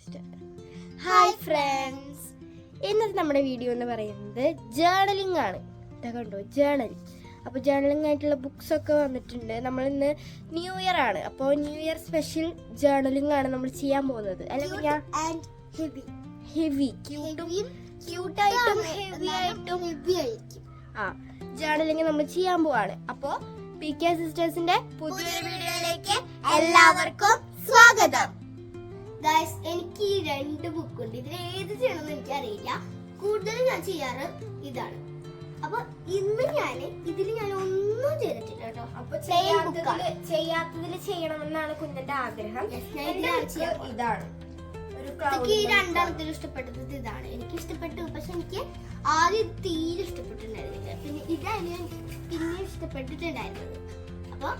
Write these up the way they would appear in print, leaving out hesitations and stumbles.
Hi friends, ഇന്നത്തെ നമ്മുടെ video എന്ന് പറയുന്നത് ജേർണലിംഗ് ആണ്. കണ്ടോ, ജേർണലിംഗ്. അപ്പോൾ ജേർണലിംഗ് ആയിട്ടുള്ള ബുക്സ് ഒക്കെ വന്നിട്ടുണ്ട്. നമ്മൾ ഇന്ന് ന്യൂ ഇയർ ആണ്, അപ്പോൾ ന്യൂ ഇയർ സ്പെഷ്യൽ ജേർണലിംഗ് ആണ് നമ്മൾ ചെയ്യാൻ പോകുന്നത്. അല്ലെങ്കിൽ ജേർണലിംഗ് നമ്മൾ ചെയ്യാൻ പോവാണ്. അപ്പോൾ PK സിസ്റ്റേഴ്സിന്റെ പുതിയൊരു വീഡിയോയിലേക്ക് എല്ലാവർക്കും സ്വാഗതം. എനിക്ക് ഈ 2 ബുക്ക് ഉണ്ട്. ഇതിൽ ഏത് ചെയ്യണമെന്ന് എനിക്കറിയില്ല. കൂടുതലും ഞാൻ ചെയ്യാറ് ഇതാണ്. അപ്പൊ ഇന്ന് ഇതിൽ ഞാൻ ഒന്നും ചെയ്തിട്ടില്ല കേട്ടോ. അപ്പൊ ചെയ്യാത്തതിൽ ചെയ്യണമെന്നാണ് കുഞ്ഞിന്റെ ആഗ്രഹം. ഇതാണ് എനിക്ക് ഈ 2 ഇഷ്ടപ്പെട്ടത് ഇതാണ്. എനിക്ക് ഇഷ്ടപ്പെട്ടു, പക്ഷെ എനിക്ക് ആദ്യം തീരെ ഇഷ്ടപ്പെട്ടിട്ടുണ്ടായിരുന്നില്ല. പിന്നെ ഇതാണ് പിന്നെ ഇഷ്ടപ്പെട്ടിട്ടുണ്ടായിരുന്നത്. അപ്പൊ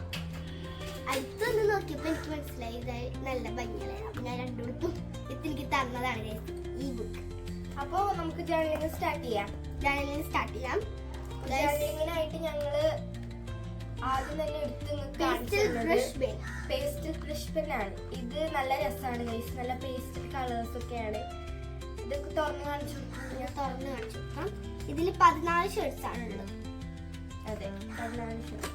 അടുത്തൊന്ന് നോക്കിയപ്പോ എനിക്ക് മനസ്സിലായി ഇത് നല്ല ഭംഗിയാണ്. അപ്പൊ ഞാൻ 2 ബുക്കും എനിക്ക് തന്നതാണ് ഈ ബുക്ക്. അപ്പൊ നമുക്ക് ജേർണലിംഗ് സ്റ്റാർട്ട് ചെയ്യാം. ജേർണലിംഗിനായിട്ട് ഞങ്ങള് ആദ്യം തന്നെ പേസ്റ്റൽ ബ്രഷ് പെൻ ആണ്. ഇത് നല്ല രസമാണ് ഗൈസ്. നല്ല പേസ്റ്റൽ കളേഴ്സ് ഒക്കെയാണ്. ഇതൊക്കെ തുറന്ന് കാണിച്ചു കൊടുക്കാം. ഇതിൽ 14 ഷേഡ്സ് ആണ് ഉള്ളത്. അതെ, 14 ഷേഡ്സ്.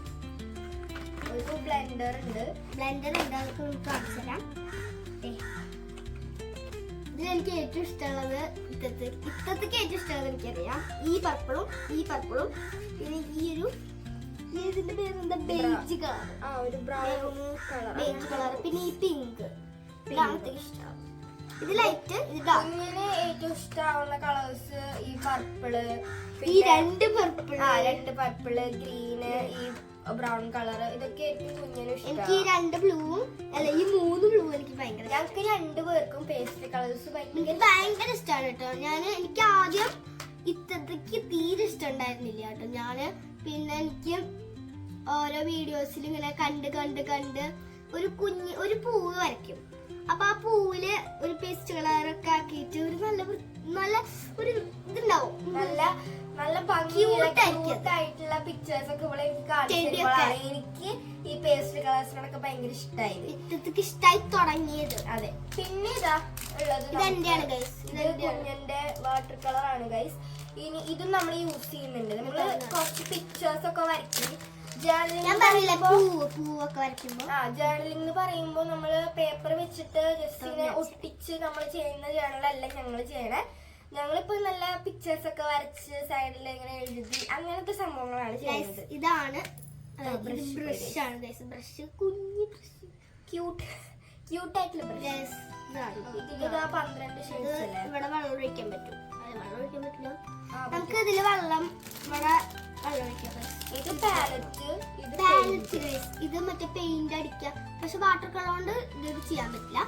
ഒരു ബ്ലെൻഡർ ഉണ്ട്. അതൊക്കെ നമുക്ക് കാണിച്ചു തരാം. ഇതിലെനിക്ക് ഏറ്റവും ഇഷ്ടമുള്ളത് ഇത്തത്തേക്ക് ഏറ്റവും ഇഷ്ടമുള്ളത് എനിക്കറിയാം. ഈ പർപ്പിളും പിന്നെ ഇതിന്റെ പേരെന്താ, ബേജ് കളർ. ഒരു ബ്രൗൺ കളർ, ബേജ് കളർ. പിന്നെ ഈ പിങ്ക് ഇഷ്ടം. ഇത് ലൈറ്റ്, ഇത് അങ്ങനെ ഏറ്റവും ഇഷ്ടമാവുന്ന കളേഴ്സ് ഈ പർപ്പിള്, ഈ 2 പർപ്പിള്, ഗ്രീന്, ഈ ബ്രൗൺ കളർ. ഇതൊക്കെ ഏറ്റവും കുഞ്ഞിനും ഇഷ്ടം. എനിക്ക് ഈ 2 ബ്ലൂവും അല്ല ഈ 3 ബ്ലൂ എനിക്ക് ഭയങ്കര. ഞങ്ങൾക്ക് 2 പേർക്കും പേസ്റ്റൽ കളേഴ്സ് ഭയങ്കര ഇഷ്ടമാണ് കേട്ടോ. എനിക്ക് ആദ്യം ഇത്തത്തേക്ക് തീരെ ഇഷ്ടം ഉണ്ടായിരുന്നില്ല കേട്ടോ. പിന്നെ എനിക്ക് ഓരോ വീഡിയോസിൽ ഇങ്ങനെ കണ്ട് ഒരു പൂവ് വരയ്ക്കും. അപ്പൊ ആ പൂവില് ഒരു പേസ്റ്റ് കളറൊക്കെ ആക്കിയിട്ട് ഒരു നല്ല ഒരു ഇതുണ്ടാവും. നല്ല ഭംഗിയായിട്ടുള്ള പിക്ചേഴ്സ് ഒക്കെ ഇവിടെ എനിക്ക് കാണിച്ചിട്ടുള്ളതാണ്. എനിക്ക് ഈ പേസ്റ്റൽ കളേഴ്സിനൊക്കെ ഭയങ്കര ഇഷ്ടമായി. ഇത്തത്തേക്ക് ഇഷ്ടമായി തുടങ്ങിയത്. അതെ. പിന്നെ ഇതാ ഉള്ളത് ഇതെന്റെയാണ് ഗൈസ്. കുഞ്ഞിന്റെ വാട്ടർ കളർ ആണ് ഗൈസ്. ഇനി ഇതും നമ്മൾ യൂസ് ചെയ്യുന്നുണ്ട്. നമ്മള് കുറച്ച് പിക്ചേഴ്സ് ഒക്കെ വരയ്ക്കും. ജേർണലിംഗ് എന്ന് പറയുമ്പോൾ നമ്മള് പേപ്പർ വെച്ചിട്ട് ജസ്റ്റ് ഇങ്ങനെ ഒട്ടിച്ച് നമ്മൾ ചെയ്യുന്ന ജേർണലല്ല ഞങ്ങൾ ചെയ്യണേ. ഞങ്ങളിപ്പോ നല്ല പിക്ചേഴ്സ് ഒക്കെ വരച്ച് സൈഡിൽ ഇങ്ങനെ എഴുതി അങ്ങനത്തെ സംഭവങ്ങളാണ് ചെയ്യുന്നത്. ഇതാണ് ബ്രഷാണ് ബ്രഷ്, കുഞ്ഞു ബ്രഷ്, ക്യൂട്ടായിട്ടുള്ള ബ്രഷ്. ഇതില് 12 ഷെയ്ഡ്സ് അല്ലേ. ഇവിടെ വെള്ളം ഒഴിക്കാൻ പറ്റും. വെള്ളം ഒഴിക്കാൻ പറ്റില്ല. നമുക്ക് ഇതില് വെള്ളം ഒഴിക്കാം. ഇത് പാലറ്റ്, ഇത് മറ്റേ പെയിന്റ് അടിക്കാം. പക്ഷെ വാട്ടർ കളർ കൊണ്ട് ഇത് ചെയ്യാൻ പറ്റില്ല.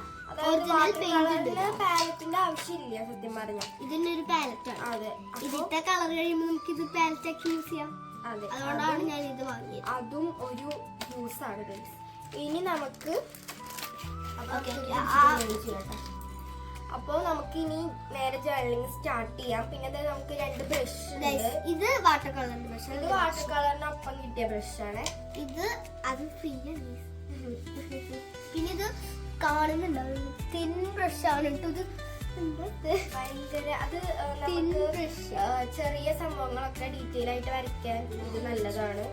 പാലറ്റിന്റെ ആവശ്യമില്ല സത്യം പറഞ്ഞാൽ. ഇതിന്റെ ഒരു പാലറ്റ് ആണ്. അതെ. ഇതിന്റെ കളർ കഴിയുമ്പോൾ നമുക്ക് ഇത് പാലറ്റ് ആക്കി യൂസ് ചെയ്യാം. അതെ, അതുകൊണ്ടാണ് ഞാൻ ഇത് വാങ്ങിയത്. അതും ഒരു യൂസ് ആണ് ഗൈസ്. ഇനി നമുക്ക് അപ്പോൾ നമുക്ക് ഇനി നേരെ ജേർണലിംഗ് സ്റ്റാർട്ട് ചെയ്യാം. പിന്നെ നമുക്ക് 2 ബ്രഷ് ഉണ്ട്. ഇത് വാട്ടർ കളറിന്റെ ബ്രഷ്. ഇത് വാട്ടർ കളറിനൊപ്പം കിട്ടിയ ബ്രഷ് ആണ്. അത് ഫ്രീ ആണ്. പിന്നെ ഇത് കാണുന്നുണ്ടാവും തിൻ ബ്രഷ് ആണ് കേട്ടോ. ഇത് ഭയങ്കര അത് നമുക്ക് ചെറിയ സംഭവങ്ങളൊക്കെ ഡീറ്റെയിൽ ആയിട്ട് വരയ്ക്കാൻ ഇത് നല്ലതാണ്.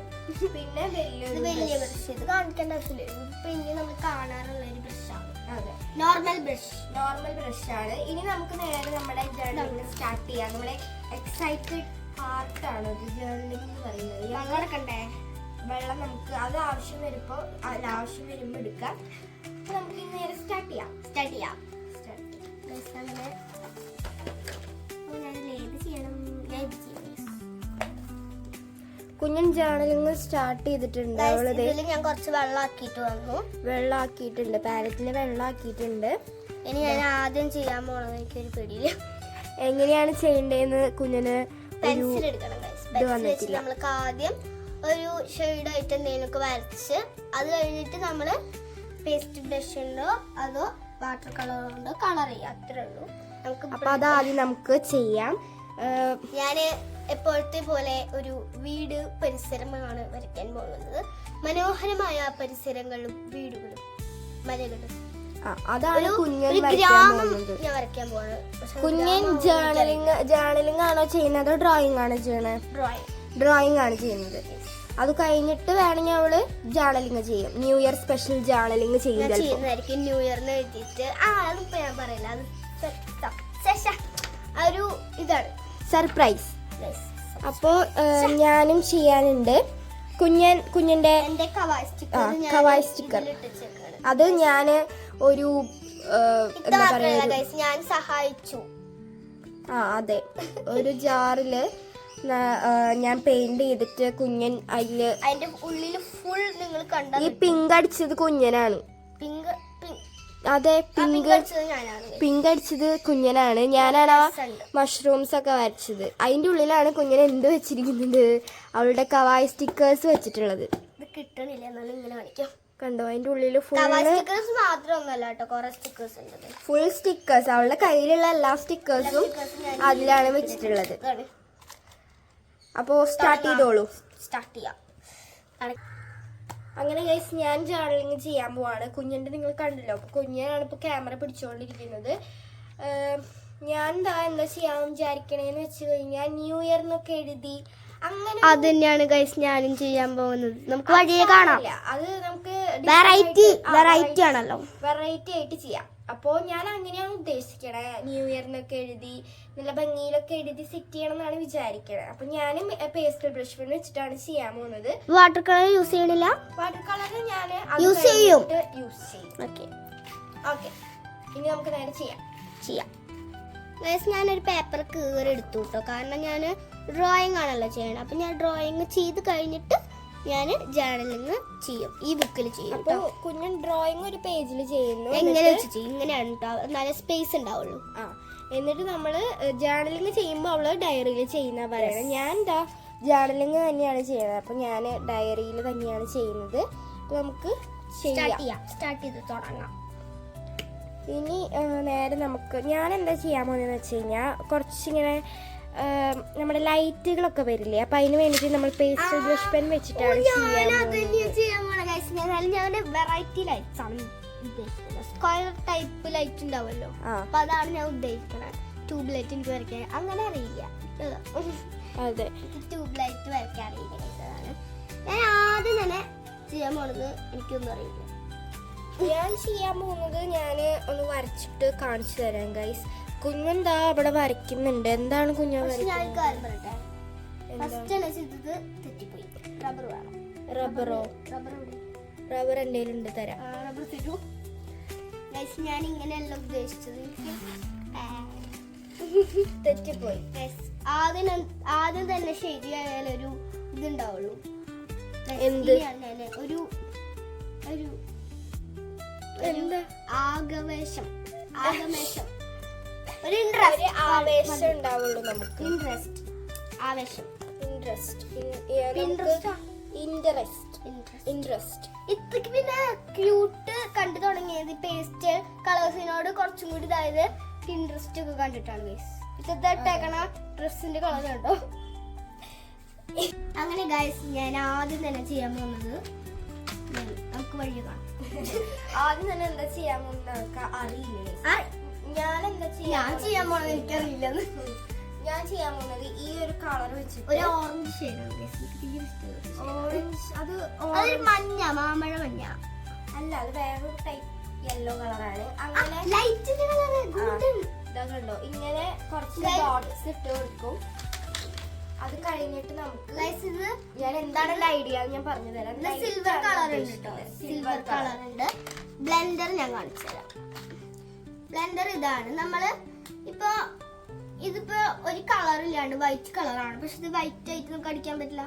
പിന്നെ വലിയ ബ്രഷ് ഇത് കാണിക്കേണ്ട ആവശ്യമില്ല. ഇപ്പൊ ഇനി നമ്മൾ കാണാറുള്ള ഒരു ബ്രഷാണ്. അതെ, നോർമൽ ബ്രഷ് ആണ്. ഇനി നമുക്ക് നേരെ നമ്മുടെ ജേർണലിംഗ് സ്റ്റാർട്ട് ചെയ്യാം. നമ്മുടെ എക്സൈറ്റഡ് പാർട്ടാണ് ജേർണലിംഗ് എന്ന് പറയുന്നത്. വെള്ളം എടുക്കണ്ടേ? വെള്ളം നമുക്ക് അത് ആവശ്യം വരുമ്പോ എടുക്കാം. അപ്പൊ നമുക്ക് ഇനി നേരെ സ്റ്റാർട്ട് ചെയ്യാം. കുഞ്ഞൻ ജേർണലിംഗ് സ്റ്റാർട്ട് ചെയ്തിട്ടുണ്ട്. ഞാൻ കുറച്ച് വെള്ളമാക്കിയിട്ടുണ്ട്. പാലറ്റില് വെള്ളമാക്കിയിട്ടുണ്ട്. ഇനി ഞാൻ ആദ്യം ചെയ്യാൻ പോണെന്ന് എനിക്കൊരു പിടിയില്ല. എങ്ങനെയാണ് ചെയ്യേണ്ടതെന്ന് കുഞ്ഞിന് പെൻസിൽ എടുക്കണം. നമ്മൾക്ക് ആദ്യം ഒരു ഷെയ്ഡായിട്ട് എന്തെങ്കിലുമൊക്കെ വരച്ച് അത് കഴിഞ്ഞിട്ട് നമ്മള് പേസ്റ്റ് ബ്രഷ് ഉണ്ടോ അതോ വാട്ടർ കളർ ഉണ്ടോ കളർ ചെയ്യാം. അത്രേ ഉള്ളൂ. അപ്പൊ അതാദ്യം നമുക്ക് ചെയ്യാം. ഞാന് എപ്പോഴത്തെ പോലെ ഒരു വീട് പരിസരമാണ് വരയ്ക്കാൻ പോകുന്നത്. മനോഹരമായ പരിസരങ്ങളും വീടുകളും മരങ്ങളും അതാണ് കുഞ്ഞൻ ഒരു വരയ്ക്കാൻ ഗ്രാമം പോകുന്നത്. ഞാൻ വരയ്ക്കാൻ പോവാണ്. കുഞ്ഞൻ ജേർണലിംഗ് ആണോ ചെയ്യുന്നത് അതോ ഡ്രോയിങ് ആണോ ചെയ്യണത്? ഡ്രോയിങ് ആണ് ചെയ്യുന്നത്. അത് കഴിഞ്ഞിട്ട് വേണമെങ്കിൽ അവള് ജേർണലിംഗ് ചെയ്യും. ന്യൂ ഇയർ സ്പെഷ്യൽ ജേർണലിംഗ് ചെയ്യും. ചെയ്യുന്നതായിരിക്കും ന്യൂ ഇയറിന് എഴുതിയിട്ട്. അതിപ്പോ ഞാൻ പറയില്ല, അത് ഒരു ഇതാണ് സർപ്രൈസ്. അപ്പോ ഞാനും ചെയ്യാനുണ്ട്. കുഞ്ഞിന്റെ കവായ് സ്റ്റിക്കർ. അത് ഞാന് ഒരു എന്താ പറയാ, ഞാൻ സഹായിച്ചു. അതെ, ഒരു ജാറില് ഞാൻ പെയിന്റ് ചെയ്തിട്ട് കുഞ്ഞൻ അതിന്റെ ഉള്ളില് ഫുൾ നിങ്ങൾ കണ്ട ഈ പിങ്ക് അടിച്ചത് കുഞ്ഞനാണ്. അതെ, പിങ്ക് അടിച്ചത് കുഞ്ഞനാണ്. ഞാനാണ് ആ മഷ്റൂംസ് ഒക്കെ വരച്ചത്. അതിന്റെ ഉള്ളിലാണ് കുഞ്ഞൻ എന്ത് വെച്ചിരിക്കുന്നത്, അവളുടെ കവായ് സ്റ്റിക്കേഴ്സ് വെച്ചിട്ടുള്ളത്. കിട്ടണില്ല, എന്നാലും ഇങ്ങനെ കാണിക്കാം. കണ്ടോ, അതിന്റെ ഉള്ളില് ഫുൾ സ്റ്റിക്കേഴ്സ്, അവളുടെ കയ്യിലുള്ള എല്ലാ സ്റ്റിക്കേഴ്സും അതിലാണ് വെച്ചിട്ടുള്ളത്. അപ്പോ സ്റ്റാർട്ട് ചെയ്തോളൂ. സ്റ്റാർട്ട് ചെയ്യാം. അങ്ങനെ ഗൈസ്, ഞാൻ ജേർണലിംഗ് ചെയ്യാൻ പോവാണ്. കുഞ്ഞിന്റെ നിങ്ങൾ കണ്ടല്ലോ. അപ്പൊ കുഞ്ഞനാണ് ഇപ്പൊ ക്യാമറ പിടിച്ചുകൊണ്ടിരിക്കുന്നത്. ഞാൻ എന്താ ചെയ്യാൻ വിചാരിക്കണേന്ന് വെച്ച് കഴിഞ്ഞാൽ ന്യൂ ഇയർ എന്നൊക്കെ എഴുതി അങ്ങനെ അത് തന്നെയാണ് ഗൈസ് ഞാനും ചെയ്യാൻ പോകുന്നത്. നമുക്ക് വഴിയെ കാണാം. അത് നമുക്ക് വെറൈറ്റി ആണല്ലോ, വെറൈറ്റി ആയിട്ട് ചെയ്യാം. അപ്പോ ഞാൻ അങ്ങനെയാണ് ഉദ്ദേശിക്കണേ. ന്യൂ ഇയറിനൊക്കെ എഴുതി നല്ല ഭംഗിയിലൊക്കെ എഴുതി സെറ്റ് ചെയ്യണം എന്നാണ് വിചാരിക്കണേ. അപ്പൊ ഞാനും പേസ്റ്റൽ ബ്രഷ് പെൻ വെച്ചിട്ടാണ് ചെയ്യാൻ പോകുന്നത്. വാട്ടർ കളർ യൂസ് ചെയ്യണില്ല. വാട്ടർ കളർ ഞാൻ യൂസ് ചെയ്യും. ഓക്കെ, ഇനി നമുക്ക് നേരെ ചെയ്യാം. ഞാനൊരു പേപ്പർ കീറെടുത്തു കേട്ടോ, കാരണം ഞാൻ ഡ്രോയിങ് ആണല്ലോ ചെയ്യണം. അപ്പൊ ഞാൻ ഡ്രോയിങ് ചെയ്ത് കഴിഞ്ഞിട്ട് ഞാൻ ജേർണലിംഗ് ചെയ്യും, ഈ ബുക്കിൽ ചെയ്യും. അപ്പൊ കുഞ്ഞൻ ഡ്രോയിങ് ഒരു പേജിൽ ചെയ്യുന്നു. എങ്ങനെ വെച്ച് ചെയ്യും, ഇങ്ങനെയാണ് നല്ല സ്പേസ് ഉണ്ടാവുള്ളൂ. എന്നിട്ട് നമ്മള് ജേർണലിംഗ് ചെയ്യുമ്പോ അവള് ഡയറിയിൽ ചെയ്യുന്ന പറയണം. ഞാൻ ജേർണലിംഗ് തന്നെയാണ് ചെയ്യുന്നത്. അപ്പൊ ഞാൻ ഡയറിയിൽ തന്നെയാണ് ചെയ്യുന്നത്. അപ്പൊ നമുക്ക് സ്റ്റാർട്ട് ചെയ്ത് തുടങ്ങാം. ഇനി നേരെ നമുക്ക് ഞാൻ എന്താ ചെയ്യാൻ പോകുന്നതെന്ന് വെച്ച് കഴിഞ്ഞാൽ കുറച്ചിങ്ങനെ നമ്മുടെ ലൈറ്റുകളൊക്കെ വരില്ലേ, അപ്പൊ അതിന് വേണ്ടിട്ട് നമ്മൾ പേസ്റ്റൽ ബ്രഷ് പെൻ വെച്ചിട്ടാണ് വെറൈറ്റി ലൈറ്റ്സ് ആണ് ഉദ്ദേശിക്കുന്നത്. സ്ക്വയർ ടൈപ്പ് ലൈറ്റ് ഉണ്ടാവുമല്ലോ, അപ്പൊ അതാണ് ഞാൻ ഉദ്ദേശിക്കുന്നത്. ട്യൂബ് ലൈറ്റ് എനിക്ക് വരയ്ക്കാൻ അങ്ങനെ അറിയില്ല. അതെ, ട്യൂബ് ലൈറ്റ് വരയ്ക്കാൻ അറിയില്ല. ഞാൻ ആദ്യം തന്നെ ചെയ്യാൻ പോണത് എനിക്കൊന്നും അറിയില്ല. ഞാൻ ചെയ്യാൻ പോകുന്നത് ഞാൻ ഒന്ന് വരച്ചിട്ട് കാണിച്ചു തരാം ഗൈസ്. കുഞ്ഞെന്താ അവിടെ വരയ്ക്കുന്നുണ്ട്. എന്താണ് കുഞ്ഞ റബ്ബർ എന്റെ ഉണ്ട്, തരാം. ഞാൻ ഇങ്ങനെയല്ല ഉദ്ദേശിച്ചത്, തെറ്റിപ്പോയി. ആദ്യം തന്നെ ശരിയായാലൊരു ഇതുണ്ടാവുള്ളൂ. എന്ത്? ഒരു ആവേശം ഒരു ആവേശം ഉണ്ടാവുള്ളൂ നമുക്ക്. ഇൻട്രസ്റ്റ്. ഇത്രക്ക് പിന്നെ ക്യൂട്ട് കണ്ടു തുടങ്ങിയത് പേസ്റ്റൽ കളേഴ്സിനോട് കുറച്ചും കൂടി ഇതായത് ഇൻട്രസ്റ്റ് ഒക്കെ കണ്ടിട്ടാണ്. ഇട്ടേക്കണ ഡ്രസ്സിന്റെ കളർ കണ്ടോ. അങ്ങനെ ഗൈസ്, ഞാൻ ആദ്യം തന്നെ ചെയ്യാൻ പോകുന്നത് നമുക്ക് വഴിയെ കാണാം. ആദ്യം തന്നെ എന്താ ചെയ്യാൻ പോകുന്നത് അറിയില്ലേ? ഞാൻ ചെയ്യാൻ പോകുന്നത് എനിക്കറിയില്ലെന്ന്. ഞാൻ ചെയ്യാൻ പോകുന്നത് ഈ ഒരു കളർ വെച്ചിട്ട് ഒരു ഓറഞ്ച് ഷെയ്ഡാണ്. ഓറഞ്ച്, അത് മഞ്ഞ, മാമ്പഴ മഞ്ഞ അല്ല, അത് വേറൊരു ടൈപ്പ് യെല്ലോ കളറാണ്. അങ്ങനെ ലൈറ്റിന്റെ കളർ ഇതാകണ്ടോ, ഇങ്ങനെ കുറച്ച് ഡോട്ട്സ് ഇട്ട് കൊടുക്കും. അത് കഴിഞ്ഞിട്ട് നമുക്ക് ഞാൻ എന്താണ് ഐഡിയ ഞാൻ പറഞ്ഞു തരാം. സിൽവർ കളർ ഉണ്ട് കേട്ടോ, സിൽവർ കളർ ഉണ്ട്. ബ്ലെൻഡർ ഞാൻ കാണിച്ചു തരാം. ബ്ലെൻഡർ ഇതാണ്. നമ്മള് ഇതിപ്പോ ഒരു കളർ ഇല്ലാണ്ട് വൈറ്റ് കളറാണ്, പക്ഷെ ഇത് വൈറ്റ് ആയിട്ട് നമുക്ക് അടിക്കാൻ പറ്റില്ല.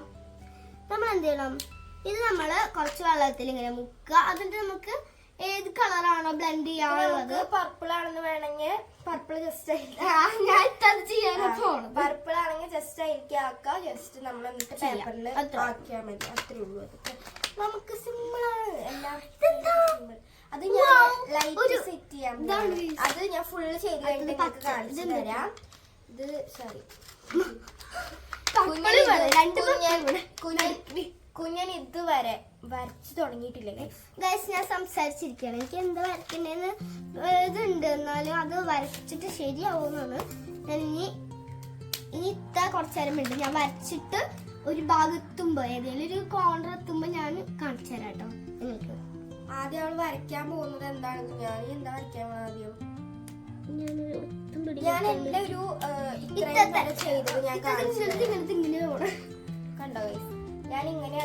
നമ്മൾ എന്ത് ചെയ്യണം, ഇത് നമ്മള് കുറച്ച് വെള്ളത്തിൽ ഇങ്ങനെ മുക്കുക. അതിന്റെ നമുക്ക് ഏത് കളറാണോ ബ്ലെൻഡ് ചെയ്യാനുള്ളത്, പർപ്പിൾ ആണെന്ന് വേണമെങ്കിൽ പർപ്പിൾ ജസ്റ്റ് പർപ്പിൾ ആണെങ്കിൽ ജസ്റ്റ് അതിലേക്ക് ആക്കാം. ജസ്റ്റ് നമ്മൾ എന്നിട്ട് പേപ്പറിൽ ആക്കിയാൽ മതി, അത്രേ ഉള്ളൂ. നമുക്ക് സിമ്പിൾ ആണ് എല്ലാം. അത് ഞാൻ ലൈറ്റ് സെറ്റ് ചെയ്യാൻ, അത് ഞാൻ ഫുള്ള് ചെയ്ത് കഴിഞ്ഞിട്ട് കാണിച്ചു തരാം. ഇത് സോറി കുഞ്ഞൻ ഇതുവരെ വരച്ചു തുടങ്ങിയിട്ടില്ല ഗൈസ്. ഞാൻ സംസാരിച്ചിരിക്കുകയാണ്. എനിക്ക് എന്താ വരയ്ക്കണ്ടേന്ന് ഇതുണ്ട്, എന്നാലും അത് വരച്ചിട്ട് ശരിയാവുമെന്നാണ്. ഞാൻ ഇനി ഇത്ര കുറച്ചു നേരം ഉണ്ട്. ഞാൻ വരച്ചിട്ട് ഒരു ഭാഗത്തുമ്പോ ഏതെങ്കിലും ഒരു കോർണർ എത്തുമ്പോ ഞാൻ കാണിച്ചു തരാം കേട്ടോ നിങ്ങൾക്ക്. ആദ്യം അവൾ വരയ്ക്കാൻ പോകുന്നത് എന്താണെന്ന് ഞാൻ എന്താ വരയ്ക്കാൻ ആദ്യം ഞാൻ എന്റെ ഒരു ചെയ്തത് ഞാൻ ഇങ്ങനെ പോണം. കണ്ടോ ഞാൻ ഇങ്ങനെ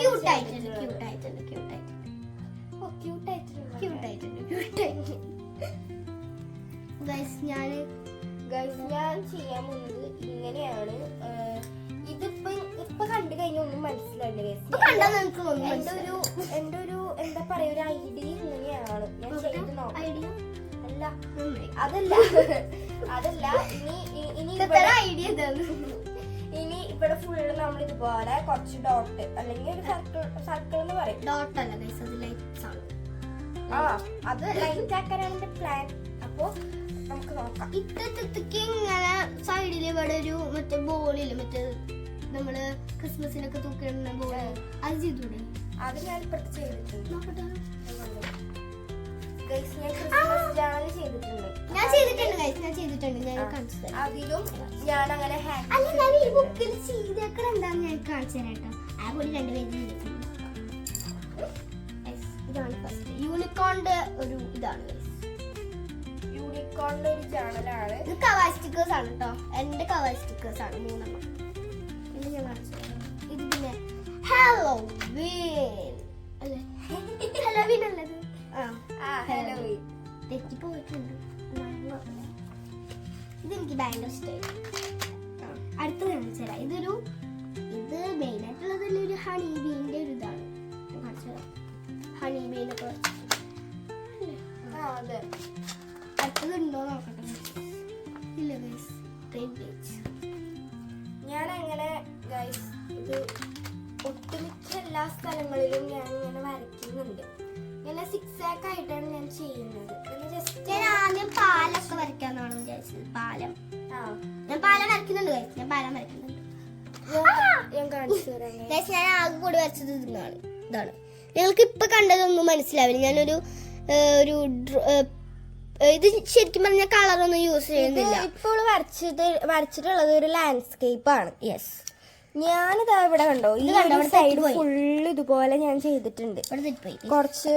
ഞാൻ ചെയ്യാൻ പോകുന്നത് ഇങ്ങനെയാണ്. ഇതിപ്പോ കണ്ടു കഴിഞ്ഞാൽ ഒന്നും മനസ്സിലായില്ല. എന്റെ ഒരു എന്താ പറയാ ഒരു ഐഡിയ ഇങ്ങനെയാണ് ഞാൻ ചെയ്ത് നോക്കാം. അതല്ല ഇനി ഇവിടെ ഫുള്ള് നമ്മൾ ഇതുപോലെ കുറച്ച് ഡോട്ട് അല്ലെങ്കിൽ ഒരു സർക്കിൾ എന്ന് പറയും. ഡോട്ട് അല്ല ഗൈസ്, അത് ലൈറ്റ്സ് ആണ്. അത് ലൈറ്റ് ആക്കാനാണ് എന്റെ പ്ലാൻ. അപ്പൊ നമുക്ക് നോക്കാം. ഇത്തരത്തേക്ക് ഇങ്ങനെ സൈഡിൽ ഇവിടെ ഒരു മറ്റേ ബോളില് മറ്റേ നമ്മള് ക്രിസ്മസിനൊക്കെ തൂക്കിടുന്ന ബോള് അത് ചെയ്തൂടെ? അത് ഞാൻ ഇപ്പഴത്തെ ചെയ്തിട്ടുണ്ട്. നോക്കട്ടെ. ഞാൻ ചെയ്തിട്ടുണ്ട് ഗൈസ്, ഞാൻ ചെയ്തിട്ടുണ്ട്. ഞാൻ കാണിച്ചു തരാം. അതിലും ഞാൻ അങ്ങനെ അല്ല, ഞാൻ ഈ ബുക്കിൽ ചെയ്തേക്കണ എന്താന്ന് ഞാൻ കാണിച്ചു തരാം കേട്ടോ. ആ കൂടി രണ്ടുപേരും ഇതാണ് ഫസ്റ്റ് യൂണിക്കോണിന്റെ ഒരു ഇതാണ് ഗൈസ്. യൂണിക്കോണിന്റെ ഒരു ജേണലാണ്. ഇത് കവർ സ്റ്റിക്കേഴ്സ് ആണ് കേട്ടോ. എന്റെ കവർ സ്റ്റിക്കേഴ്സ് ആണ് 3 എണ്ണം. ഇത് ഞാൻ കാണിച്ചു തരാം. ഇത് പിന്നെ ഹലോവീൻ അല്ലേ? ഹലോവീൻ അല്ലത്? ഹലോവീൻ തെറ്റിപ്പോയിട്ടുണ്ട്. ഇതെനിക്ക് ഭയങ്കര ഇഷ്ടമായി. അടുത്തത് കാണിച്ചു തരാം. ഇത് മെയിൻ ആയിട്ടുള്ളതല്ല, ഒരു ഹണി ബീന്റെ ഒരു ഇതാണ്. കാണിച്ചു തരാം. ഹണി ബീനൊക്കെ അടുത്തത് ഉണ്ടോ നോക്കട്ടെ. ഇല്ല ഗൈസ്, ഞാൻ അങ്ങനെ ഗൈസ് ഇത് ഒട്ടുമിക്ക എല്ലാ സ്ഥലങ്ങളിലും ഞാൻ ഇങ്ങനെ വരയ്ക്കുന്നുണ്ട്. ഇങ്ങനെ 6 ആയിട്ടാണ് ഞാൻ ചെയ്യുന്നത്. ഞാൻ ആദ്യം പാലൊക്കെ വരയ്ക്കാന്നാണ് വിചാരിച്ചത്. പാലം ഞാൻ പാലം വരയ്ക്കുന്നുണ്ട് ഗൈസ്. ഞാൻ പാലം വരയ്ക്കുന്നുണ്ട്. ഞാൻ കാണിച്ചു തരാം ഗൈസ്. ഞാൻ ആകെ കൂടി വരച്ചത് ഇതാണ്. നിങ്ങൾക്ക് ഇപ്പൊ കണ്ടതൊന്നും മനസ്സിലാവില്ല. ഞാനൊരു ഇത് ശരിക്കും പറഞ്ഞ കളറൊന്നും യൂസ് ചെയ്യുന്നില്ല. ഇപ്പോൾ വരച്ചിട്ടുള്ളത് ഒരു ലാൻഡ്സ്കേപ്പ് ആണ്. യെസ്, ഞാനിതാ ഇവിടെ കണ്ടോ ഈ സൈഡ് ഫുള്ള് ഇതുപോലെ ഞാൻ ചെയ്തിട്ടുണ്ട്. കുറച്ച്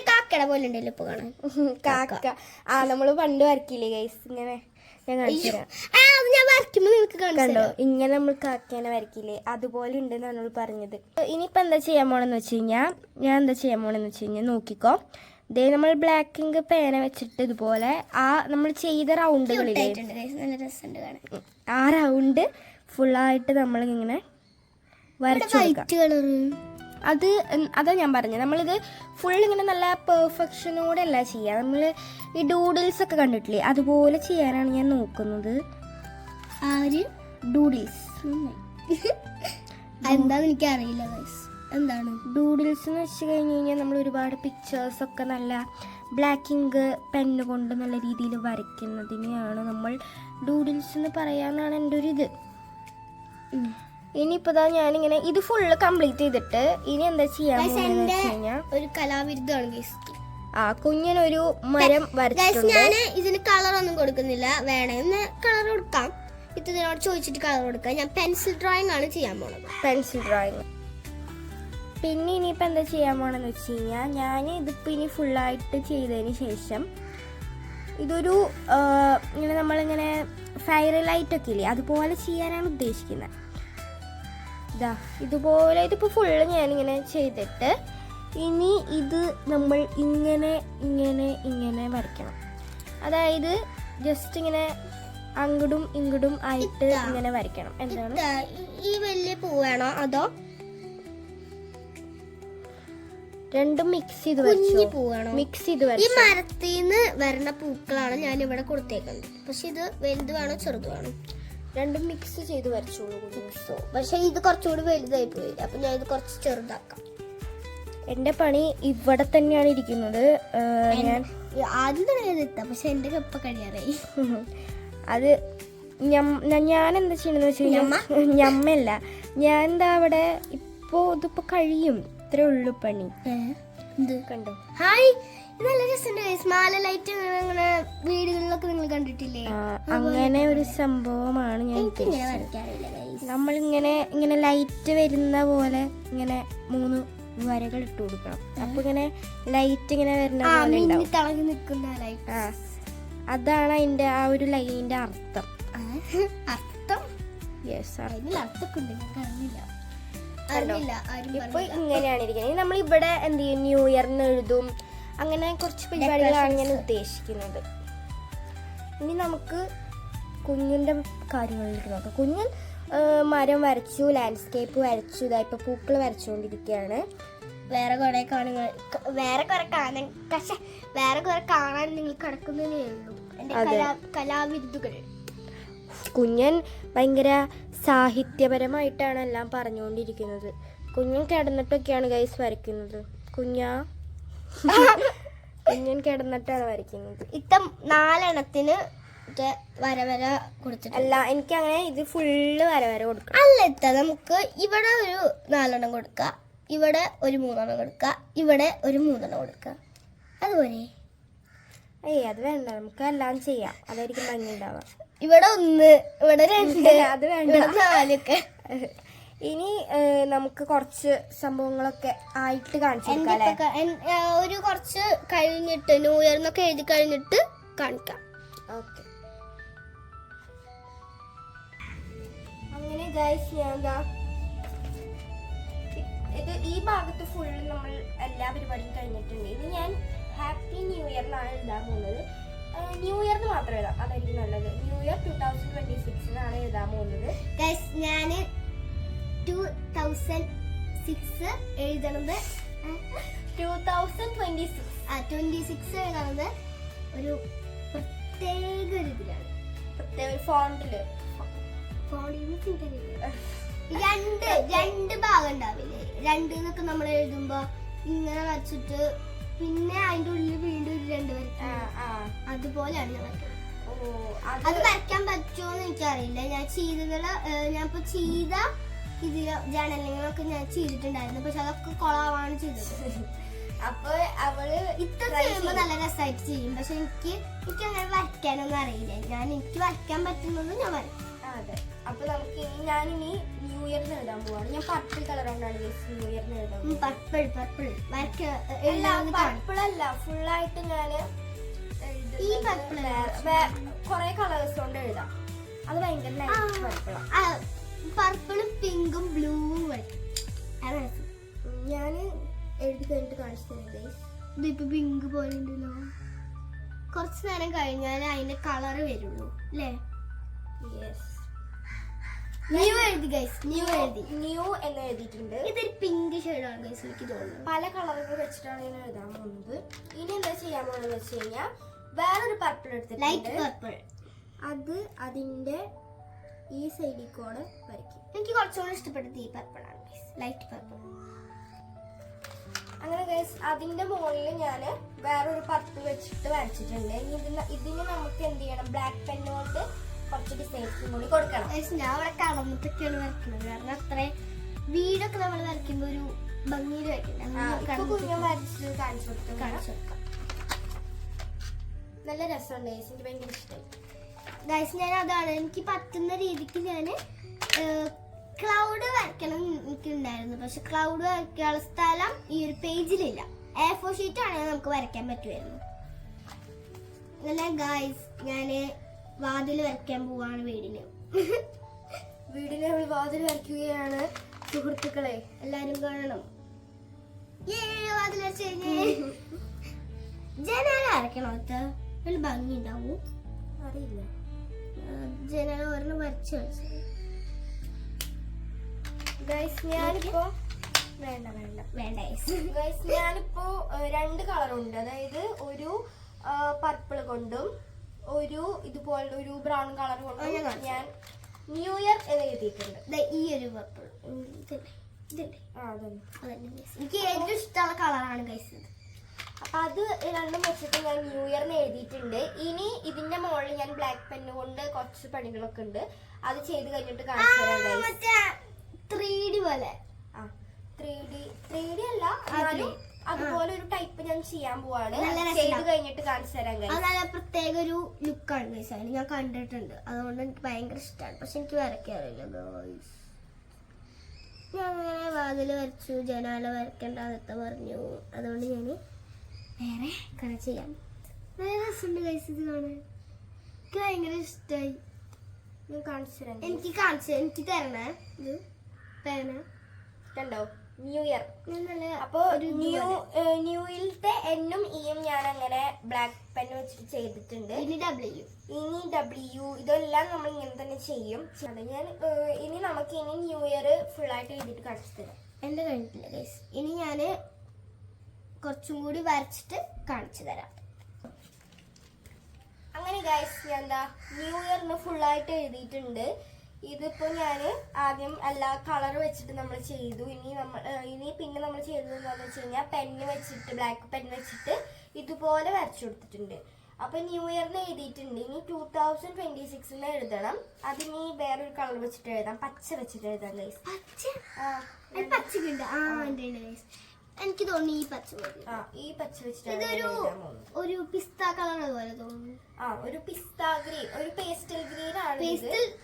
കാക്കയുടെ പോലെ ഉണ്ടല്ലോ ഇപ്പൊ കാണാൻ. കാക്ക നമ്മള് പണ്ട് വരക്കില്ലേ ഗൈസ്, ഇങ്ങനെ ഞാൻ കാണിച്ചു തരാം. ഞാൻ വരയ്ക്കുമ്പോ നിങ്ങൾക്ക് കണ്ടോ ഇങ്ങനെ നമ്മൾ കാക്കേനെ വരക്കില്ലേ, അതുപോലെ ഉണ്ട് നമ്മൾ പറഞ്ഞത്. ഇനിയിപ്പോ എന്താ ചെയ്യാൻ പോണെന്ന് വെച്ച് കഴിഞ്ഞാൽ നോക്കിക്കോ. ഇതേ നമ്മൾ ബ്ലാക്ക് ഇങ്ക് പേന വെച്ചിട്ട് ഇതുപോലെ നമ്മൾ ചെയ്ത റൗണ്ടുകളില്ലേ, ആ റൗണ്ട് ഫുള്ളായിട്ട് നമ്മളിങ്ങനെ വരച്ചു അതാ ഞാൻ പറഞ്ഞത്. നമ്മളിത് ഫുൾ ഇങ്ങനെ നല്ല പെർഫെക്ഷനോടെ അല്ല ചെയ്യുക. നമ്മൾ ഈ ഡൂഡിൽസ് ഒക്കെ കണ്ടിട്ടില്ലേ, അതുപോലെ ചെയ്യാനാണ് ഞാൻ നോക്കുന്നത്. ഡൂഡിൽസ് എന്താന്ന് എനിക്കറിയില്ല. എന്താണ് ഡൂഡിൽസ് എന്ന് വെച്ച് കഴിഞ്ഞാൽ നമ്മൾ ഒരുപാട് പിക്ചേഴ്സ് ഒക്കെ നല്ല ബ്ലാക്ക് ഇങ്ക് പെന്ന് കൊണ്ട് നല്ല രീതിയിൽ വരയ്ക്കുന്നതിനെയാണ് നമ്മൾ ഡൂഡിൽസ് എന്ന് പറയാനാണ് എൻ്റെ ഒരു ഇത്. ഇനിയിപ്പോ ഞാനിങ്ങനെ ഇത് ഫുള്ള് കംപ്ലീറ്റ് ചെയ്തിട്ട് ഇനി എന്താ ചെയ്യാൻ പോകുന്നത് വെച്ച് കഴിഞ്ഞാൽ ഒരു കലാവിരുദ്ധമാണ് കുഞ്ഞിനൊരു മരം വരച്ചിട്ടുണ്ട്. ഞാൻ ഇതിന് കളർ ഒന്നും കൊടുക്കുന്നില്ല. വേണമെന്ന് കളർ കൊടുക്കാം. ഇതിനോട് ചോദിച്ചിട്ട് കളർ കൊടുക്കാം. ഞാൻ പെൻസിൽ ഡ്രോയിങ് ആണ് ചെയ്യാൻ പോണത്. Pencil drawing. പിന്നെ ഇനിയിപ്പോൾ എന്താ ചെയ്യാൻ പോണെന്ന് വെച്ച് കഴിഞ്ഞാൽ ഞാൻ ഇതിപ്പോൾ ഇനി ഫുള്ളായിട്ട് ചെയ്തതിന് ശേഷം ഇതൊരു ഇങ്ങനെ നമ്മളിങ്ങനെ ഫയർ ലൈറ്റൊക്കെ ഇല്ലേ, അതുപോലെ ചെയ്യാനാണ് ഉദ്ദേശിക്കുന്നത്. ഇതുപോലെ ഇതിപ്പോൾ ഫുള്ള് ഞാനിങ്ങനെ ചെയ്തിട്ട് ഇനി ഇത് നമ്മൾ ഇങ്ങനെ ഇങ്ങനെ ഇങ്ങനെ വരയ്ക്കണം. അതായത് ജസ്റ്റ് ഇങ്ങനെ അങ്ങടും ഇങ്ങടും ആയിട്ട് ഇങ്ങനെ വരയ്ക്കണം. എന്താണ് ഈ വലിയ പൂവാണോ അതോ രണ്ടും മിക്സ് ചെയ്ത് പൂവാണോ? മിക്സ് ചെയ്ത് ഈ മരത്തിൽ നിന്ന് വരുന്ന പൂക്കളാണ് ഞാൻ ഇവിടെ കൊടുത്തേക്കുന്നത്. പക്ഷെ ഇത് വലുത് വേണോ ചെറുത് വേണോ? രണ്ടും മിക്സ് ചെയ്ത് വരച്ചോളൂ. പക്ഷെ ഇത് കുറച്ചുകൂടി വലുതായി പോയി. അപ്പൊ ഞാൻ ഇത് കുറച്ച് ചെറുതാക്കാം. എന്റെ പണി ഇവിടെ തന്നെയാണ് ഇരിക്കുന്നത്. ഞാൻ ആദ്യം തന്നെ എത്താം, പക്ഷെ എന്റെ കപ്പ കഴിയാറായി. അത് ഞാൻ എന്താ ചെയ്യണെന്ന് വെച്ച് കഴിഞ്ഞാൽ ഞമ്മല്ല, ഞാൻ എന്താ അവിടെ ഇതിപ്പോ കഴിയും, ഇത്രേ ഉള്ളു പണി. ഇത് കണ്ടോ? ഹായ്, ഇത് നല്ല രസമുണ്ട്. മാല ലൈറ്റ് അങ്ങനെ വീടുകളിലൊക്കെ നിങ്ങൾ കണ്ടിട്ടില്ലേ? അങ്ങനെ ഒരു സംഭവമാണ് ഞാൻ എനിക്കിങ്ങനെ വരയ്ക്കാറില്ല guys. നമ്മളിങ്ങനെ ലൈറ്റ് വരുന്ന പോലെ ഇങ്ങനെ 3 വരകൾ ഇട്ട് കൊടുക്കണം. അപ്പൊ ഇങ്ങനെ ലൈറ്റ് ഇങ്ങനെ വരുന്ന പോലെ ഉണ്ടാവും. തിളങ്ങി നിൽക്കുന്ന ലൈറ്റ്. അതാണ് അതിന്റെ ആ ഒരു ലൈനിന്റെ അർത്ഥം. അർത്ഥം യെസ്, അതിൽ അർത്ഥമൊക്കെ ഉണ്ട്, ഞങ്ങൾക്ക് അറിയില്ല. ഇപ്പൊ ഇങ്ങനെയാണ് ഇരിക്കുന്നത്. നമ്മൾ ഇവിടെ എന്ത് ചെയ്യും, ന്യൂ ഇയറിന് എഴുതും, അങ്ങനെ കുറച്ച് പരിപാടികളാണ് ഞാൻ ഉദ്ദേശിക്കുന്നത്. ഇനി നമുക്ക് കുഞ്ഞിന്റെ കാര്യങ്ങളിലേക്ക് നോക്കാം. കുഞ്ഞൻ മരം വരച്ചു, ലാൻഡ്സ്കേപ്പ് വരച്ചു, ഇതായിപ്പോ പൂക്കൾ വരച്ചുകൊണ്ടിരിക്കുകയാണ്. വേറെ കുറെ കാണാൻ നിങ്ങൾ കിടക്കുന്നതേ ഉള്ളൂ എന്റെ കലാവിരുദ്ധുകൾ. കുഞ്ഞൻ ഭയങ്കര സാഹിത്യപരമായിട്ടാണ് എല്ലാം പറഞ്ഞുകൊണ്ടിരിക്കുന്നത്. കുഞ്ഞൻ കിടന്നിട്ടൊക്കെയാണ് ഗൈസ് വരയ്ക്കുന്നത്. കുഞ്ഞൻ കിടന്നിട്ടാണ് വരയ്ക്കുന്നത്. 4 വര കൊടുത്തിട്ട് അല്ല, എനിക്ക് അങ്ങനെ ഇത് ഫുള്ള് വര കൊടുക്കണം. അല്ല, നമുക്ക് ഇവിടെ ഒരു 4 കൊടുക്കുക, ഇവിടെ ഒരു 3 കൊടുക്കുക, ഇവിടെ ഒരു 3 കൊടുക്കുക. അതുപോലെ അത് വേണ്ട, നമുക്ക് എല്ലാം ചെയ്യാം, അതായിരിക്കും ഭംഗി ഉണ്ടാവുക. ഇവിടെ 1, ഇവിടെ 2, അത് വേണ്ട, 4. ഇനി നമുക്ക് കുറച്ച് സംഭവങ്ങളൊക്കെ ആയിട്ട് കാണിച്ചു ഒരു കുറച്ച് കഴിഞ്ഞിട്ട് ന്യൂ ഇയറിനൊക്കെ എഴുതി കഴിഞ്ഞിട്ട് കാണിക്കാം. ഓക്കെ. അങ്ങനെ ഗൈസ്, ഞാൻ ഈ ഭാഗത്ത് ഫുള്ള് നമ്മൾ എല്ലാ പരിപാടിയും കഴിഞ്ഞിട്ടുണ്ട്. ഇനി ഞാൻ ഹാപ്പി ന്യൂ ഇയറിനാണ് എഴുതാൻ പോകുന്നത്. ന്യൂ ഇയറിന് മാത്രം എഴുതാം, അതായിരിക്കും നല്ലത്. ന്യൂ ഇയർ 2026 എഴുതാൻ പോകുന്നത്. ഗൈസ്, ഞാൻ 2006 എഴുതണത് 2026 എഴുതണത് ഒരു പ്രത്യേക ഇതിലാണ്, പ്രത്യേക ഫോണ്ടില്. രണ്ട് ഭാഗം ഉണ്ടാവില്ലേ? 2 എന്നൊക്കെ നമ്മൾ എഴുതുമ്പോ ഇങ്ങനെ വരച്ചിട്ട് പിന്നെ അതിന്റെ ഉള്ളിൽ വീണ്ടും 2 വരയ്ക്കും. അതുപോലെയാണ് ഞാൻ വരയ്ക്കുന്നത്. അത് വരയ്ക്കാൻ പറ്റുമോന്ന് എനിക്കറിയില്ല. ഞാൻ ഇപ്പൊ ചെയ്ത ഇതിൽ ജേർണലിങ്ങൊക്കെ ഞാൻ ചെയ്തിട്ടുണ്ടായിരുന്നു, പക്ഷെ അതൊക്കെ കൊളാവാണ് ചെയ്തത്. അപ്പൊ അവള് ഇത്ര ചെയ്യുമ്പോ നല്ല രസമായിട്ട് ചെയ്യും, പക്ഷെ എനിക്ക് അങ്ങനെ വരയ്ക്കാനൊന്നും അറിയില്ല. എനിക്ക് വരയ്ക്കാൻ പറ്റുന്നത് ഞാൻ വരയ്ക്കും. അതെ. അപ്പൊ നമുക്ക് ഞാനിനി ന്യൂ ഇയറിന് എഴുതാൻ പോവാണ്. ഞാൻ പർപ്പിൾ കളർ കൊണ്ടാണ് ന്യൂ ഇയറിന് എഴുതാൻ. പർപ്പിൾ പർപ്പിൾ അല്ല, ഫുള്ളായിട്ട് ഞാന് ഈ പർപ്പിൾ കൊറേ കളേഴ്സ് കൊണ്ട് എഴുതാം. അത് ഭയങ്കര പർപ്പിളും പിങ്കും ബ്ലൂവും വരയ്ക്കും. ഞാന് എഴുതി കഴിഞ്ഞിട്ട് കാണിച്ചു തരാം. ഇതിപ്പോ പിങ്ക് പോലെ ഉണ്ടല്ലോ. കുറച്ചു നേരം കഴിഞ്ഞാലേ അതിന്റെ കളറ് വരുള്ളൂ അല്ലേ? ന്യൂ എഴുതി ഗൈസ്, ന്യൂ എന്ന് എഴുതിയിട്ടുണ്ട്. ഇതൊരു പിങ്ക് ഷെയ്ഡാണ് ഗൈസ്, എനിക്ക് തോന്നുന്നു. പല കളറുകൾ വെച്ചിട്ടാണ് ഞാൻ എഴുതാൻ പോകുന്നത്. ഇനി എന്താ ചെയ്യാൻ പോകുന്നത് വെച്ച് കഴിഞ്ഞാൽ വേറൊരു പർപ്പിൾ എടുത്തിട്ട് ലൈറ്റ് പർപ്പിൾ, അത് അതിന്റെ ഈ സൈഡിൽ കൂടെ വരയ്ക്കും. എനിക്ക് കുറച്ചുകൂടി ഇഷ്ടപ്പെട്ടത് ഈ പർപ്പിളാണ് ഗൈസ്, ലൈറ്റ് പർപ്പിൾ. അങ്ങനെ ഗൈസ്, അതിന്റെ മുകളിൽ ഞാൻ വേറൊരു പർപ്പിൾ വെച്ചിട്ട് വരച്ചിട്ടുണ്ട്. ഇതിന് നമുക്ക് എന്ത് ചെയ്യണം, ബ്ലാക്ക് പെൻ കൊണ്ട് കുറച്ച് ഡിസൈൻസും കൂടി കൊടുക്കണം. ഞാൻ അവിടെ കടന്നിട്ടൊക്കെയാണ് വരയ്ക്കുന്നത്, കാരണം അത്ര വീടൊക്കെ നമ്മൾ വരയ്ക്കുമ്പോ ഒരു ഭംഗിയിൽ വരയ്ക്കണം. കുഞ്ഞു വരച്ച് കാണിച്ചു കൊടുക്കാം. നല്ല രസമുണ്ട് ഗൈസ്, എനിക്ക് ഭയങ്കര ഇഷ്ടമായി ഗൈസ്. ഞാൻ അതാണ് എനിക്ക് പറ്റുന്ന രീതിക്ക് ഞാൻ ക്ലൗഡ് വരയ്ക്കണം എനിക്കുണ്ടായിരുന്നു, പക്ഷെ ക്ലൗഡ് വരയ്ക്കാനുള്ള സ്ഥലം ഈ ഒരു പേജിലില്ല. A4 ഷീറ്റ് ആണെങ്കിൽ നമുക്ക് വരയ്ക്കാൻ പറ്റുമായിരുന്നു. അങ്ങനെ ഗൈസ്, ഞാന് വാതിൽ വരയ്ക്കാൻ പോവാണ് വീടിന്. വാതിൽ വരയ്ക്കുകയാണ് സുഹൃത്തുക്കളെ, എല്ലാരും കാണണം. വാതിൽ വരച്ച് കഴിഞ്ഞ് ജനാല വരയ്ക്കണോ? ഒരു ഭംഗി ഉണ്ടാവും, അറിയില്ല. ജനാല ഒരെണ്ണം വരച്ച് കളിച്ചു ഗൈസ്. ഞാനിപ്പോ ഞാനിപ്പോ 2 കളറുണ്ട്, അതായത് ഒരു പർപ്പിൾ കൊണ്ടും ഒരു ഇതുപോലുള്ള ഒരു ബ്രൗൺ കളർ കൊണ്ടും ഞാൻ ന്യൂ ഇയർ എന്ന് എഴുതിയിട്ടുണ്ട്. ഈ ഒരു പർപ്പിൾ എനിക്ക് ഏറ്റവും ഇഷ്ടമുള്ള കളറാണ് ഗൈസ്. അപ്പൊ അത് 2 വെച്ചിട്ട് ഞാൻ ന്യൂ ഇയറിന് എഴുതിയിട്ടുണ്ട്. ഇനി ഇതിന്റെ മുകളിൽ ഞാൻ ബ്ലാക്ക് പെൻ കൊണ്ട് കുറച്ച് പണികളൊക്കെ ഉണ്ട്, അത് ചെയ്ത് കഴിഞ്ഞിട്ട് കാണിച്ചു തരാം. 3D പോലെ 3D അല്ല എന്നാലും അതുപോലെ ഒരു ടൈപ്പ് ഞാൻ ചെയ്യാൻ പോവാണ്. നല്ല ചെയ്ത് രസമുണ്ടാവും. കഴിഞ്ഞിട്ട് കാണിച്ചു തരാൻ അത് നല്ല പ്രത്യേക ഒരു ലുക്കാണ് ഗൈസ്. അതിന് ഞാൻ കണ്ടിട്ടുണ്ട്, അതുകൊണ്ട് എനിക്ക് ഭയങ്കര ഇഷ്ടമാണ്. പക്ഷെ എനിക്ക് വരയ്ക്കാറില്ല ഗൈസ്. ഞാൻ അങ്ങനെ വാതിൽ വരച്ചു, ജനാല വരയ്ക്കേണ്ടതൊക്കെ പറഞ്ഞു. അതുകൊണ്ട് ഞാൻ വേറെ കണ ചെയ്യാം. നല്ല രസമുണ്ട് ഗൈസ് ഇത് കാണാൻ. എനിക്ക് ഭയങ്കര ഇഷ്ടമായി. ഞാൻ കാണിച്ചു തരാം. എനിക്ക് തരണേ ഇത് തരണേ. കണ്ടോ ന്യൂ ഇയർ. നല്ല അപ്പൊ ന്യൂയിലത്തെ എന്നും ഇയും ഞാൻ അങ്ങനെ ബ്ലാക്ക് പെൻ വെച്ചിട്ട് ചെയ്തിട്ടുണ്ട്. ഇനി W ഇതെല്ലാം നമ്മൾ ഇങ്ങനെ തന്നെ ചെയ്യും. ഇനി നമുക്ക് ഇനി ന്യൂ ഇയർ ഫുൾ ആയിട്ട് എഴുതിയിട്ട് കാണിച്ചു തരാം. എന്റെ കഴിഞ്ഞിട്ടില്ല ഗൈസ്. ഇനി ഞാൻ കുറച്ചും കൂടി വരച്ചിട്ട് കാണിച്ചു തരാം. അങ്ങനെ ഗൈസ് ഞാൻ എന്താ ന്യൂ ഇയറിന് ഫുൾ ആയിട്ട് എഴുതിയിട്ടുണ്ട്. ഇതിപ്പോ ഞാൻ ആദ്യം എല്ലാ കളർ വെച്ചിട്ട് നമ്മൾ ചെയ്തു. ഇനി പിന്നെ നമ്മൾ ചെയ്തത് എന്താണെന്ന് വെച്ച് കഴിഞ്ഞാൽ പെന്ന് വെച്ചിട്ട് ബ്ലാക്ക് പെൻ വെച്ചിട്ട് ഇതുപോലെ വരച്ചു കൊടുത്തിട്ടുണ്ട്. അപ്പൊ ന്യൂ ഇയറിന് എഴുതിയിട്ടുണ്ട്. ഇനി 2026 എഴുതണം. അതിനി വേറൊരു കളർ വെച്ചിട്ട് എഴുതാം, പച്ച വെച്ചിട്ട് എഴുതാം ഗൈസ്. എനിക്ക് തോന്നി ഈ പച്ച മതി. ഈ പച്ച വെച്ചിട്ട് ഒരു പിസ്ത കളർ പോലെ തോന്നുന്നു. ഒരു പിസ്താ ഗ്രീൻ, ഒരു പേസ്റ്റൽ ഗ്രീൻ ആണ്.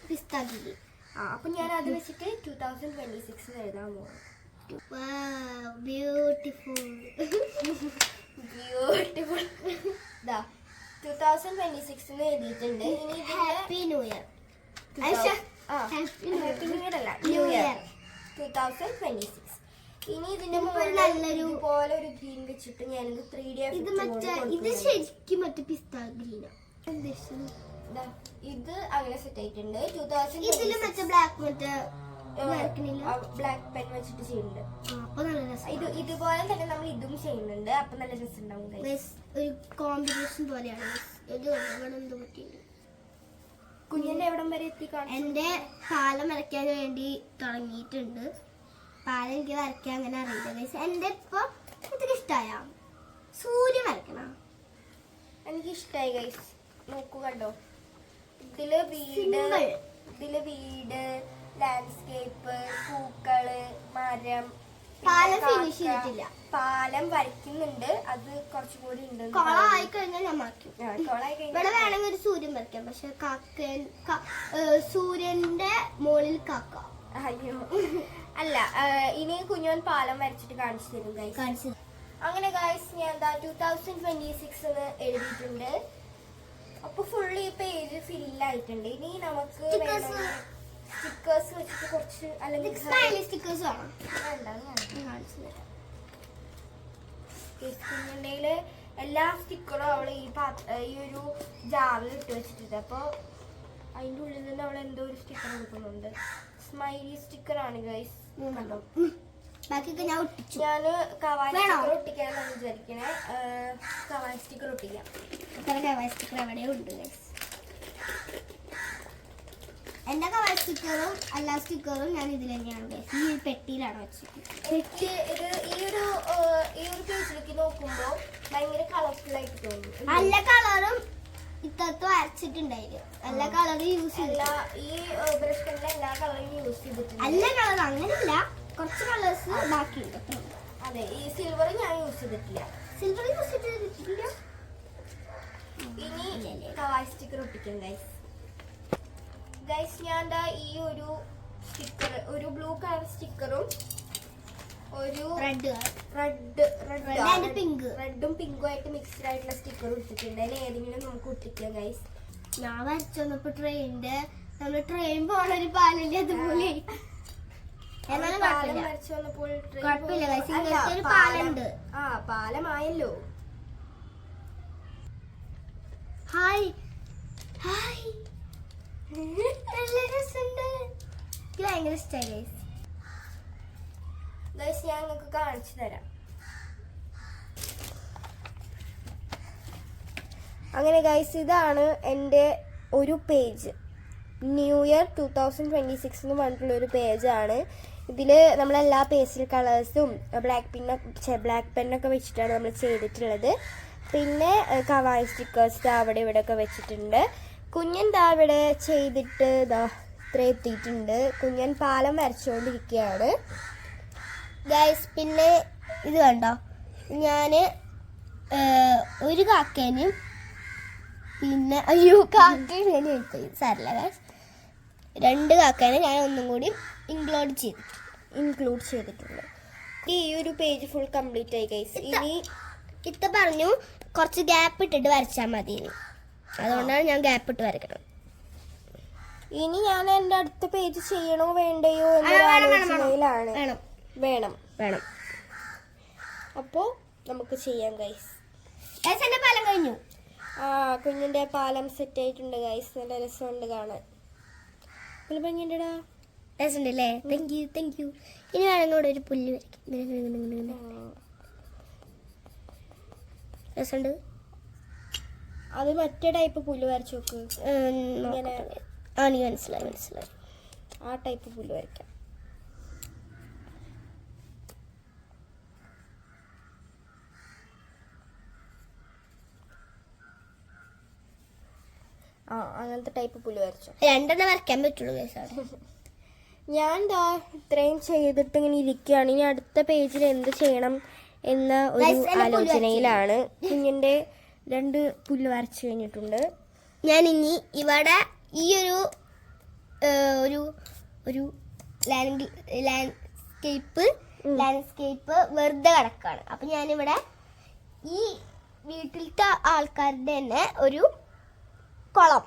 പിസ്ത ഗ്രീൻ. അപ്പൊ ഞാൻ അത് വെച്ചിട്ട് 2026 എഴുതാൻ പോകും. ബ്യൂട്ടിഫുൾ. 2026 എഴുതിയിട്ടുണ്ട്. ഇനി happy new year. Happy new year അല്ല, ന്യൂ ഇയർ 2026. ഇനി ഇതിന്റെ നല്ലൊരു പോലെ ഒരു ഗ്രീൻ വെച്ചിട്ട് ഞാനിത് 3D ഇത് ശരിക്കും മറ്റേ പിസ്ത ഗ്രീൻ. ഇത് അങ്ങനെ സെറ്റ് ആയിട്ടുണ്ട്. ഇതില് മറ്റേ ബ്ലാക്ക് ബ്ലാക്ക് പെൻ വെച്ചിട്ട് ചെയ്യുന്നുണ്ട്. ഇതുപോലെ തന്നെ നമ്മൾ ഇതും ചെയ്യുന്നുണ്ട്. അപ്പൊ നല്ല രസം ഉണ്ടാവും. ഒരു കോമ്പിനേഷൻ പോലെയാണ്. കുഞ്ഞിന്റെ എവിടം വരെ എത്തി? എന്റെ പാലം വരയ്ക്കാൻ വേണ്ടി തുടങ്ങിയിട്ടുണ്ട്. പാലം എനിക്ക് വരയ്ക്കാൻ അങ്ങനെ അറിയില്ല ഗൈസ്. എന്റെ ഇപ്പൊ ഇതൊക്കെ ഇഷ്ടായ സൂര്യൻ വരയ്ക്കണം. എനിക്ക് ഇഷ്ടായി ഗൈസ്. നോക്കൂ കണ്ടോ, ഇതില് വീട്, ലാൻഡ്സ്കേപ്പ്, പൂക്കള്, മരം. പാലം ഫിനിഷ് ചെയ്തിട്ടില്ല. പാലം വരയ്ക്കുന്നുണ്ട്. അത് കുറച്ചുകൂടി ഉണ്ട്. കൊളായി കഴിഞ്ഞാൽ ഞാൻ മാറ്റും. ഇവിടെ വേണമെങ്കിൽ ഒരു സൂര്യൻ വരയ്ക്കാം. പക്ഷെ സൂര്യന്റെ മുകളിൽ കാക്ക. അയ്യോ അല്ല, ഇനി കുഞ്ഞോൻ പാലം വരച്ചിട്ട് കാണിച്ചു തരും ഗൈസ്. അങ്ങനെ ഗൈസ് ഞാൻ 2026 എഴുതിയിട്ടുണ്ട്. അപ്പൊ ഫുള്ളി ഈ പേജ് ഫില്ലായിട്ടുണ്ട്. ഇനി നമുക്ക് സ്റ്റിക്കേഴ്സ് വെച്ചിട്ട് കുറച്ച് അല്ലെങ്കിൽ സ്റ്റിക്കേഴ്സ് കുഞ്ഞിന്റെ എല്ലാ സ്റ്റിക്കറും അവള് ഈ ഒരു ജാറിൽ ഇട്ട് വെച്ചിട്ടുണ്ട്. അപ്പൊ അതിന്റെ ഉള്ളിൽ നിന്ന് അവൾ എന്തോ ഒരു സ്റ്റിക്കർ എടുക്കുന്നുണ്ട്. സ്മൈലി സ്റ്റിക്കർ ആണ് ഗൈസ്. ബാക്കിയൊക്കെ ഞാൻ ഒട്ടിച്ചു. ഞാന് കവായി സ്റ്റിക്കർ ഒട്ടിക്കാനാണ് വിചാരിക്കണേ. കവായി സ്റ്റിക്കർ ഒട്ടിക്കാം. കവായി സ്റ്റിക്കർ എവിടെയോ ഉണ്ട് ഗൈസ്. എന്റെ കവായി സ്റ്റിക്കറും എല്ലാ സ്റ്റിക്കറും ഞാൻ ഇതിൽ തന്നെയാണ് ഗൈസ്. ഈ പെട്ടിയിലാണ് വെച്ചത്. എനിക്ക് ഇത് ഈ ഒരു പേജിലേക്ക് നോക്കുമ്പോ ഭയങ്കര കളർഫുൾ ആയിട്ട് തോന്നുന്നു. നല്ല കളറും ഇത്തരത്ത് വരച്ചിട്ടുണ്ടായിരുന്നു. എല്ലാ കളറും യൂസ് ചെയ്തില്ല. ഈ ബ്രഷ് പെന്നിലെ എല്ലാ കളറും യൂസ് ചെയ്തിട്ടുണ്ട്. എല്ലാ കളറും അങ്ങനെയല്ല, കുറച്ച് കളേഴ്സ് ബാക്കിയുണ്ട്. അതെ, ഈ സിൽവർ ഞാൻ യൂസ് ചെയ്തിട്ടില്ല. സിൽവർ യൂസ് ചെയ്തിട്ടില്ല. ഇനി കവായി സ്റ്റിക്കർ ഒട്ടിക്കും ഗൈസ്. ഞാൻ ഈ ഒരു സ്റ്റിക്കർ, ഒരു ബ്ലൂ കളർ സ്റ്റിക്കറും ഒരു റെഡും പിങ്കും ആയിട്ട് മിക്സ്ഡ് ആയിട്ടുള്ള സ്റ്റിക്കർ ഇട്ടിട്ടുണ്ട്. അതിൽ ഏതെങ്കിലും നമുക്ക് ഒട്ടിക്കാം ഗൈസ്. ഞാൻ വരച്ചു വന്നപ്പോ നമ്മള് ട്രെയിൻ പോണ ഒരു പാലല്ലേ അതുപോലെ. പാലുണ്ട്. പാലമായല്ലോ. ഹായ് ഹായ്, നല്ല രസമുണ്ട്. എനിക്ക് ഭയങ്കര ഇഷ്ടമായി ഗൈസ്. ഞാൻ നിങ്ങൾക്ക് കാണിച്ചു തരാം. അങ്ങനെ ഗൈസ് ഇതാണ് എൻ്റെ ഒരു പേജ്. ന്യൂ ഇയർ 2026 എന്ന് പറഞ്ഞിട്ടുള്ള ഒരു പേജാണ്. ഇതിൽ നമ്മളെല്ലാ പേസ്റ്റൽ കളേഴ്സും ബ്ലാക്ക് പെന്നൊക്കെ വെച്ചിട്ടാണ് നമ്മൾ ചെയ്തിട്ടുള്ളത്. പിന്നെ കവായി സ്റ്റിക്കേഴ്സ് അവിടെ ഇവിടെയൊക്കെ വെച്ചിട്ടുണ്ട്. കുഞ്ഞൻ ഇവിടെ ചെയ്തിട്ട് ഇത്ര എത്തിയിട്ടുണ്ട്. കുഞ്ഞൻ പാലം വരച്ചുകൊണ്ടിരിക്കുകയാണ്. ഗൈസ് പിന്നെ ഇത് കണ്ടോ, ഞാൻ ഒരു കാക്കേനും പിന്നെ അയ്യോ കാക്കേനെ സാരില്ല ഗൈസ്, 2 കാക്കേനെ ഞാൻ ഒന്നും കൂടി ഇൻക്ലൂഡ് ചെയ്തിട്ടുണ്ട്. ഈ ഒരു പേജ് ഫുൾ കംപ്ലീറ്റ് ആയി ഗൈസ്. ഇനി ഇത്ത പറഞ്ഞു കുറച്ച് ഗ്യാപ്പ് ഇട്ടിട്ട് വരച്ചാൽ മതി, അതുകൊണ്ടാണ് ഞാൻ ഗ്യാപ്പ് ഇട്ട് വരയ്ക്കണം. ഇനി ഞാൻ എൻ്റെ അടുത്ത പേജ് ചെയ്യണോ വേണ്ടയോ എന്നൊരു ആലോചനയിലാണ്. വേണം. അപ്പോൾ നമുക്ക് ചെയ്യാം ഗൈസ്. എന്റെ പാലം കഴിഞ്ഞു. കുഞ്ഞിന്റെ പാലം സെറ്റ് ആയിട്ടുണ്ട് ഗൈസ്. നല്ല രസമുണ്ട് കാണാൻ. ഭംഗിയുണ്ടടാ, രസമുണ്ടല്ലേ? Thank you. ഇനി വേണമെങ്കിൽ കൂടെ ഒരു പുല്ല് വരയ്ക്കും. രസമുണ്ട്. അത് മറ്റേ ടൈപ്പ് പുല്ല് വരച്ചു നോക്ക്. ഇങ്ങനെ മനസ്സിലായി. ആ ടൈപ്പ് പുല്ല് വരയ്ക്കാം. അങ്ങനത്തെ ടൈപ്പ് പുല്ല് വരച്ചു. 2 വരയ്ക്കാൻ പറ്റുള്ളൂ. ഞാൻ ഇത്രയും ചെയ്തിട്ട് ഇങ്ങനെ ഇരിക്കുകയാണ്. ഇനി അടുത്ത പേജിൽ എന്ത് ചെയ്യണം എന്ന ഒരു ആലോചനയിലാണ്. കുഞ്ഞിന്റെ 2 പുല്ല് വരച്ചു കഴിഞ്ഞിട്ടുണ്ട്. ഞാൻ ഇനി ഇവിടെ ഈ ഒരു ലാൻഡ്സ്കേപ്പ് വെറുതെ കിടക്കാണ്. അപ്പൊ ഞാനിവിടെ ഈ വീട്ടിലത്തെ ആൾക്കാരുടെ തന്നെ ഒരു കുളം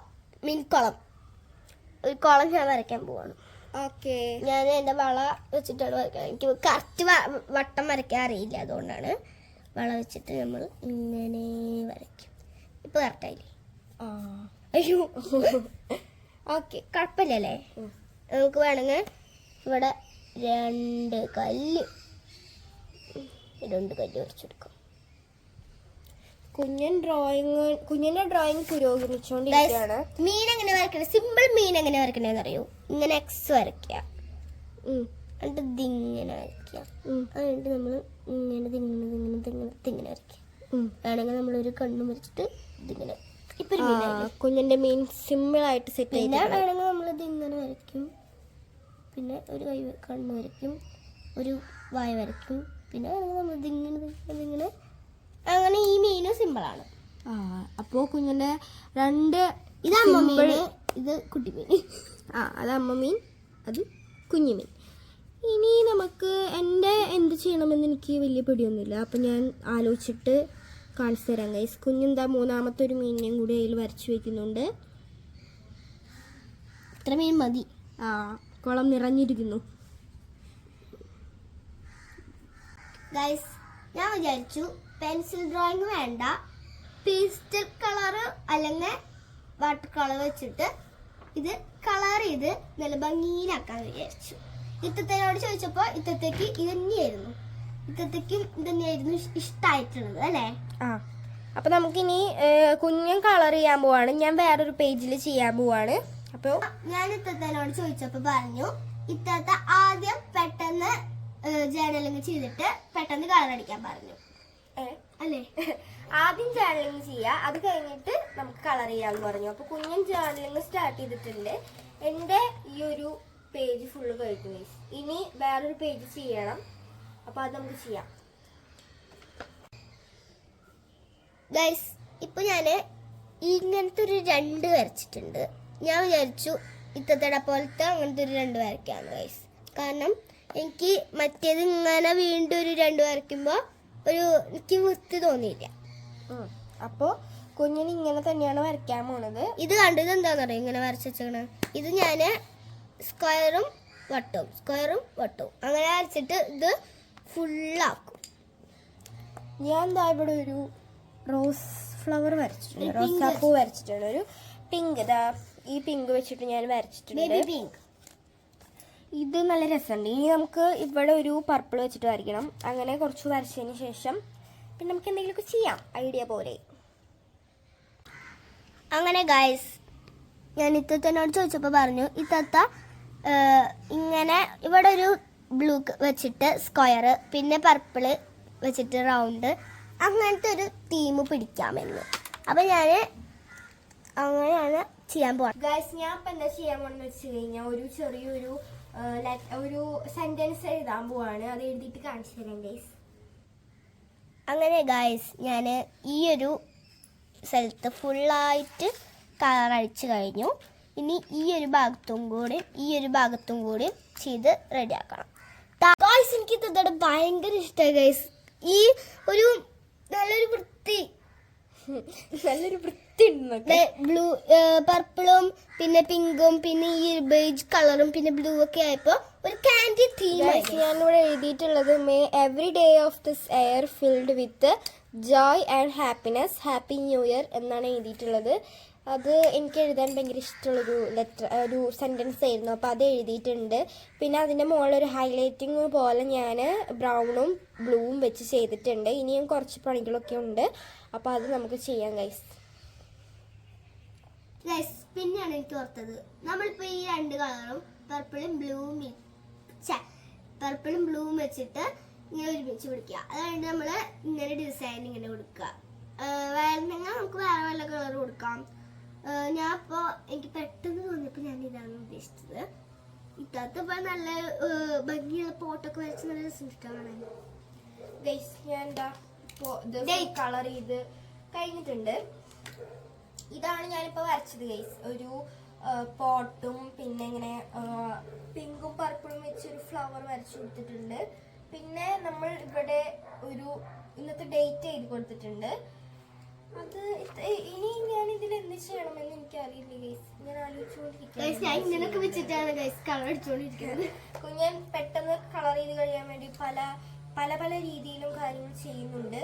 ഞാൻ വരയ്ക്കാൻ പോവാണ്. ഓക്കെ, ഞാൻ എൻ്റെ വള വെച്ചിട്ടാണ് വരയ്ക്കാൻ. എനിക്ക് കറക്റ്റ് വട്ടം വരയ്ക്കാൻ അറിയില്ല, അതുകൊണ്ടാണ് വള വെച്ചിട്ട് നമ്മൾ ഇങ്ങനെ വരയ്ക്കും. ഇപ്പൊ കറക്റ്റായില്ലേ? അയ്യോ ഓക്കെ, കുഴപ്പമില്ലല്ലേ? നമുക്ക് വേണമെങ്കിൽ ഇവിടെ 2 കല്ല് വരച്ചെടുക്കാം. കുഞ്ഞിന്റെ ഡ്രോയിങ് പുരോഗമിച്ചോണ്ടിരിക്കുകയാണ്. മീൻ എങ്ങനെ വരക്കണേ? സിമ്പിൾ മീൻ എങ്ങനെ വരക്കണേന്ന് അറിയോ? ഇങ്ങനെ എക്സ് വരയ്ക്കുക, എന്നിട്ട് ഇതിങ്ങനെ വരയ്ക്കുക, എന്നിട്ട് നമ്മൾ ഇങ്ങനെ ഇതിങ്ങനെ വരയ്ക്കുക. വേണമെങ്കിൽ നമ്മളൊരു കണ്ണും വരച്ചിട്ട് ഇതിങ്ങനെ. ഇപ്പൊ കുഞ്ഞിന്റെ മീൻ സിമ്പിൾ ആയിട്ട് സെറ്റ് പിന്നെ വേണമെങ്കിൽ നമ്മളിത് ഇങ്ങനെ വരയ്ക്കും, പിന്നെ ഒരു കണ്ണ് വരയ്ക്കും, ഒരു വായ വരയ്ക്കും, പിന്നെ വേണമെങ്കിൽ നമ്മൾ ഇതിങ്ങനെ അങ്ങനെ. ഈ മീനും സിമ്പിളാണ്. അപ്പോ കുഞ്ഞിന്റെ 2 ഇത് അമ്മ മീൻ, ഇത് കുട്ടി മീൻ. അത് അമ്മ മീൻ, അത് കുഞ്ഞു മീൻ. ഇനി നമുക്ക് എന്ത് ചെയ്യണമെന്ന് എനിക്ക് വലിയ പിടിയൊന്നുമില്ല. അപ്പം ഞാൻ ആലോചിച്ചിട്ട് കാണിച്ചു തരാം ഗൈസ്. കുഞ്ഞെന്താ 3ാമത്തെ ഒരു മീനിനെയും കൂടി അതിൽ വരച്ചു വെക്കുന്നുണ്ട്. ഇത്ര മീൻ മതി. കുളം നിറഞ്ഞിരിക്കുന്നു. ഗൈസ് ഞാൻ വിചാരിച്ചു പെൻസിൽ ഡ്രോയിങ് വേണ്ട, പേസ്റ്റൽ കളർ അല്ലെങ്കിൽ വാട്ടർ കളർ വെച്ചിട്ട് ഇത് കളർ ചെയ്ത് നല്ല ഭംഗിയിലാക്കാൻ വിചാരിച്ചു. ഇത്തത്തേനോട് ചോദിച്ചപ്പോൾ ഇത്തത്തേക്ക് ഇത്തത്തേക്കും ഇതന്നെയായിരുന്നു ഇഷ്ടമായിട്ടുള്ളത് അല്ലേ? അപ്പൊ നമുക്കിനി കുഞ്ഞൻ കളർ ചെയ്യാൻ പോവാണ്. ഞാൻ വേറൊരു പേജിൽ ചെയ്യാൻ പോവാണ്. അപ്പൊ ഞാൻ ഇത്തത്തേനോട് ചോദിച്ചപ്പോ പറഞ്ഞു ഇത്തത്ത ആദ്യം പെട്ടെന്ന് ജേർണലിങ് ചെയ്തിട്ട് പെട്ടെന്ന് കളർ അടിക്കാൻ പറഞ്ഞു അല്ലേ? ആദ്യം ജേർണലിങ് ചെയ്യാം, അത് കഴിഞ്ഞിട്ട് നമുക്ക് കളർ ചെയ്യാന്ന് പറഞ്ഞു. അപ്പൊ കുഞ്ഞൻ ജേർണലിങ് സ്റ്റാർട്ട് ചെയ്തിട്ടുണ്ട്. എന്റെ ഈ ഒരു പേജ് ഫുള്ള് കഴിഞ്ഞു. ഇനി വേറൊരു പേജ് ചെയ്യണം. അപ്പൊ അത് നമുക്ക് ചെയ്യാം. ഗൈസ് ഇപ്പൊ ഞാന് ഇങ്ങനത്തെ ഒരു 2 വരച്ചിട്ടുണ്ട്. ഞാൻ വിചാരിച്ചു ഇത്തത്തട പോലത്തെ അങ്ങനത്തെ ഒരു 2 വരയ്ക്കാന്ന് ഗൈസ്. കാരണം എനിക്ക് മറ്റേത് ഇങ്ങനെ വീണ്ടും ഒരു 2 വരയ്ക്കുമ്പോ എനിക്ക് വൃത്തി തോന്നിയില്ല. അപ്പോ കുഞ്ഞിന് ഇങ്ങനെ തന്നെയാണ് വരയ്ക്കാൻ പോണത്. ഇത് കണ്ടത് എന്താണെന്നറിയോ ഇങ്ങനെ വരച്ചേക്കണ? ഇത് ഞാന് സ്ക്വയറും വട്ടവും അങ്ങനെ വരച്ചിട്ട് ഇത് ഫുള്ളാക്കും. ഞാൻ ഇവിടെ ഒരു റോസ് ഫ്ലവർ വരച്ചിട്ടുണ്ട്, റോസാപ്പൂ വരച്ചിട്ടുണ്ട്, ഒരു പിങ്ക്. ഈ പിങ്ക് വെച്ചിട്ട് ഞാൻ വരച്ചിട്ടുണ്ട്. ഇത് നല്ല രസമുണ്ട്. ഇനി നമുക്ക് ഇവിടെ ഒരു പർപ്പിൾ വെച്ചിട്ട് വരയ്ക്കണം. അങ്ങനെ കുറച്ച് വരച്ചതിന് ശേഷം പിന്നെ നമുക്ക് എന്തെങ്കിലുമൊക്കെ ചെയ്യാം ഐഡിയ പോലെ. അങ്ങനെ ഗൈസ് ഞാൻ ഇത്തനോട് ചോദിച്ചപ്പോൾ പറഞ്ഞു ഇത്തത്ത ഇങ്ങനെ ഇവിടെ ഒരു ബ്ലൂ വെച്ചിട്ട് സ്ക്വയർ, പിന്നെ പർപ്പിള് വെച്ചിട്ട് റൗണ്ട്, അങ്ങനത്തെ ഒരു തീം പിടിക്കാമെന്ന്. അപ്പം ഞാൻ അങ്ങനെയാണ് ചെയ്യാൻ പോകുന്നത്. ഗൈസ് ഞാൻ ഇപ്പം എന്താ ചെയ്യാൻ പോണെന്ന് വെച്ച് കഴിഞ്ഞാൽ ഒരു ചെറിയൊരു ഒരു സെന്റൻസ് എഴുതാൻ പോവാണ്. അത് എഴുതിയിട്ട് കാണിച്ചു തരാം ഗൈസ്. അങ്ങനെ ഗൈസ് ഞാൻ ഈ ഒരു സ്ഥലത്ത് ഫുള്ളായിട്ട് കളർ അടിച്ച് കഴിഞ്ഞു. ഇനി ഈ ഒരു ഭാഗത്തും കൂടി ചെയ്ത് റെഡിയാക്കണം. ഗൈസ് എനിക്ക് ഇതോടെ ഭയങ്കര ഇഷ്ടമായി ഗൈസ്. ഈ ഒരു നല്ലൊരു വൃത്തി ബ്ലൂ പർപ്പിളും പിന്നെ പിങ്കും പിന്നെ ഈ ബേജ് കളറും പിന്നെ ബ്ലൂ ഒക്കെ ആയപ്പോ ഒരു കാൻഡി തീം. ഞാനിവിടെ എഴുതിയിട്ടുള്ളത് may every day of this year filled with joy and happiness, happy new year എന്നാണ് എഴുതിയിട്ടുള്ളത്. അത് എനിക്ക് എഴുതാൻ ഭയങ്കര ഇഷ്ടമുള്ളൊരു ഒരു സെൻറ്റൻസ് ആയിരുന്നു. അപ്പോൾ അത് എഴുതിയിട്ടുണ്ട്. പിന്നെ അതിൻ്റെ മുകളിലൊരു ഹൈലൈറ്റിങ് പോലെ ഞാൻ ബ്രൗണും ബ്ലൂവും വെച്ച് ചെയ്തിട്ടുണ്ട്. ഇനിയും കുറച്ച് പണികളൊക്കെ ഉണ്ട്. അപ്പോൾ അത് നമുക്ക് ചെയ്യാം ഗൈസ്. പിന്നെയാണ് എനിക്ക് ഓർത്തത്, നമ്മളിപ്പോൾ ഈ രണ്ട് കളറും പർപ്പിളും ബ്ലൂവും വെച്ചിട്ട് ഇങ്ങനെ ഒരുമിച്ച് പിടിക്കുക. അതായത് നമ്മൾ ഇങ്ങനെ ഡിസൈൻ ഇങ്ങനെ കൊടുക്കുക. വേണമെങ്കിൽ നമുക്ക് വേറെ വല്ല കളർ കൊടുക്കാം. ഞാൻ ഇപ്പോൾ എനിക്ക് പെട്ടെന്ന് തോന്നിയപ്പോൾ ഞാൻ ഇതാണ് ഉദ്ദേശിച്ചത്. ഇത്തരത്തിപ്പോൾ നല്ല ഭംഗിയുള്ള പോട്ടൊക്കെ വരച്ച് നല്ല രസമാണ് ഗൈസ്. ഞാൻ എന്താ കളർ ചെയ്ത് കഴിഞ്ഞിട്ടുണ്ട്. ഇതാണ് ഞാനിപ്പോൾ വരച്ചത് ഗൈസ്. ഒരു പോട്ടും പിന്നെ ഇങ്ങനെ പിങ്കും പർപ്പിളും വെച്ചൊരു ഫ്ലവർ വരച്ചു കൊടുത്തിട്ടുണ്ട്. പിന്നെ നമ്മൾ ഇവിടെ ഒരു ഇന്നത്തെ ഡേറ്റ് എഴുതി കൊടുത്തിട്ടുണ്ട്. അത് ഇനി ഞാൻ ഇതിൽ എന്ത് ചെയ്യണമെന്ന് എനിക്കറിയില്ല ഗൈസ്. ഞാൻ ആലോചിച്ചുകൊണ്ടിരിക്കുകയാണ്. കുഞ്ഞൻ പെട്ടെന്ന് കളർ ചെയ്ത് കഴിയാൻ വേണ്ടി പല രീതിയിലും കാര്യങ്ങൾ ചെയ്യുന്നുണ്ട്.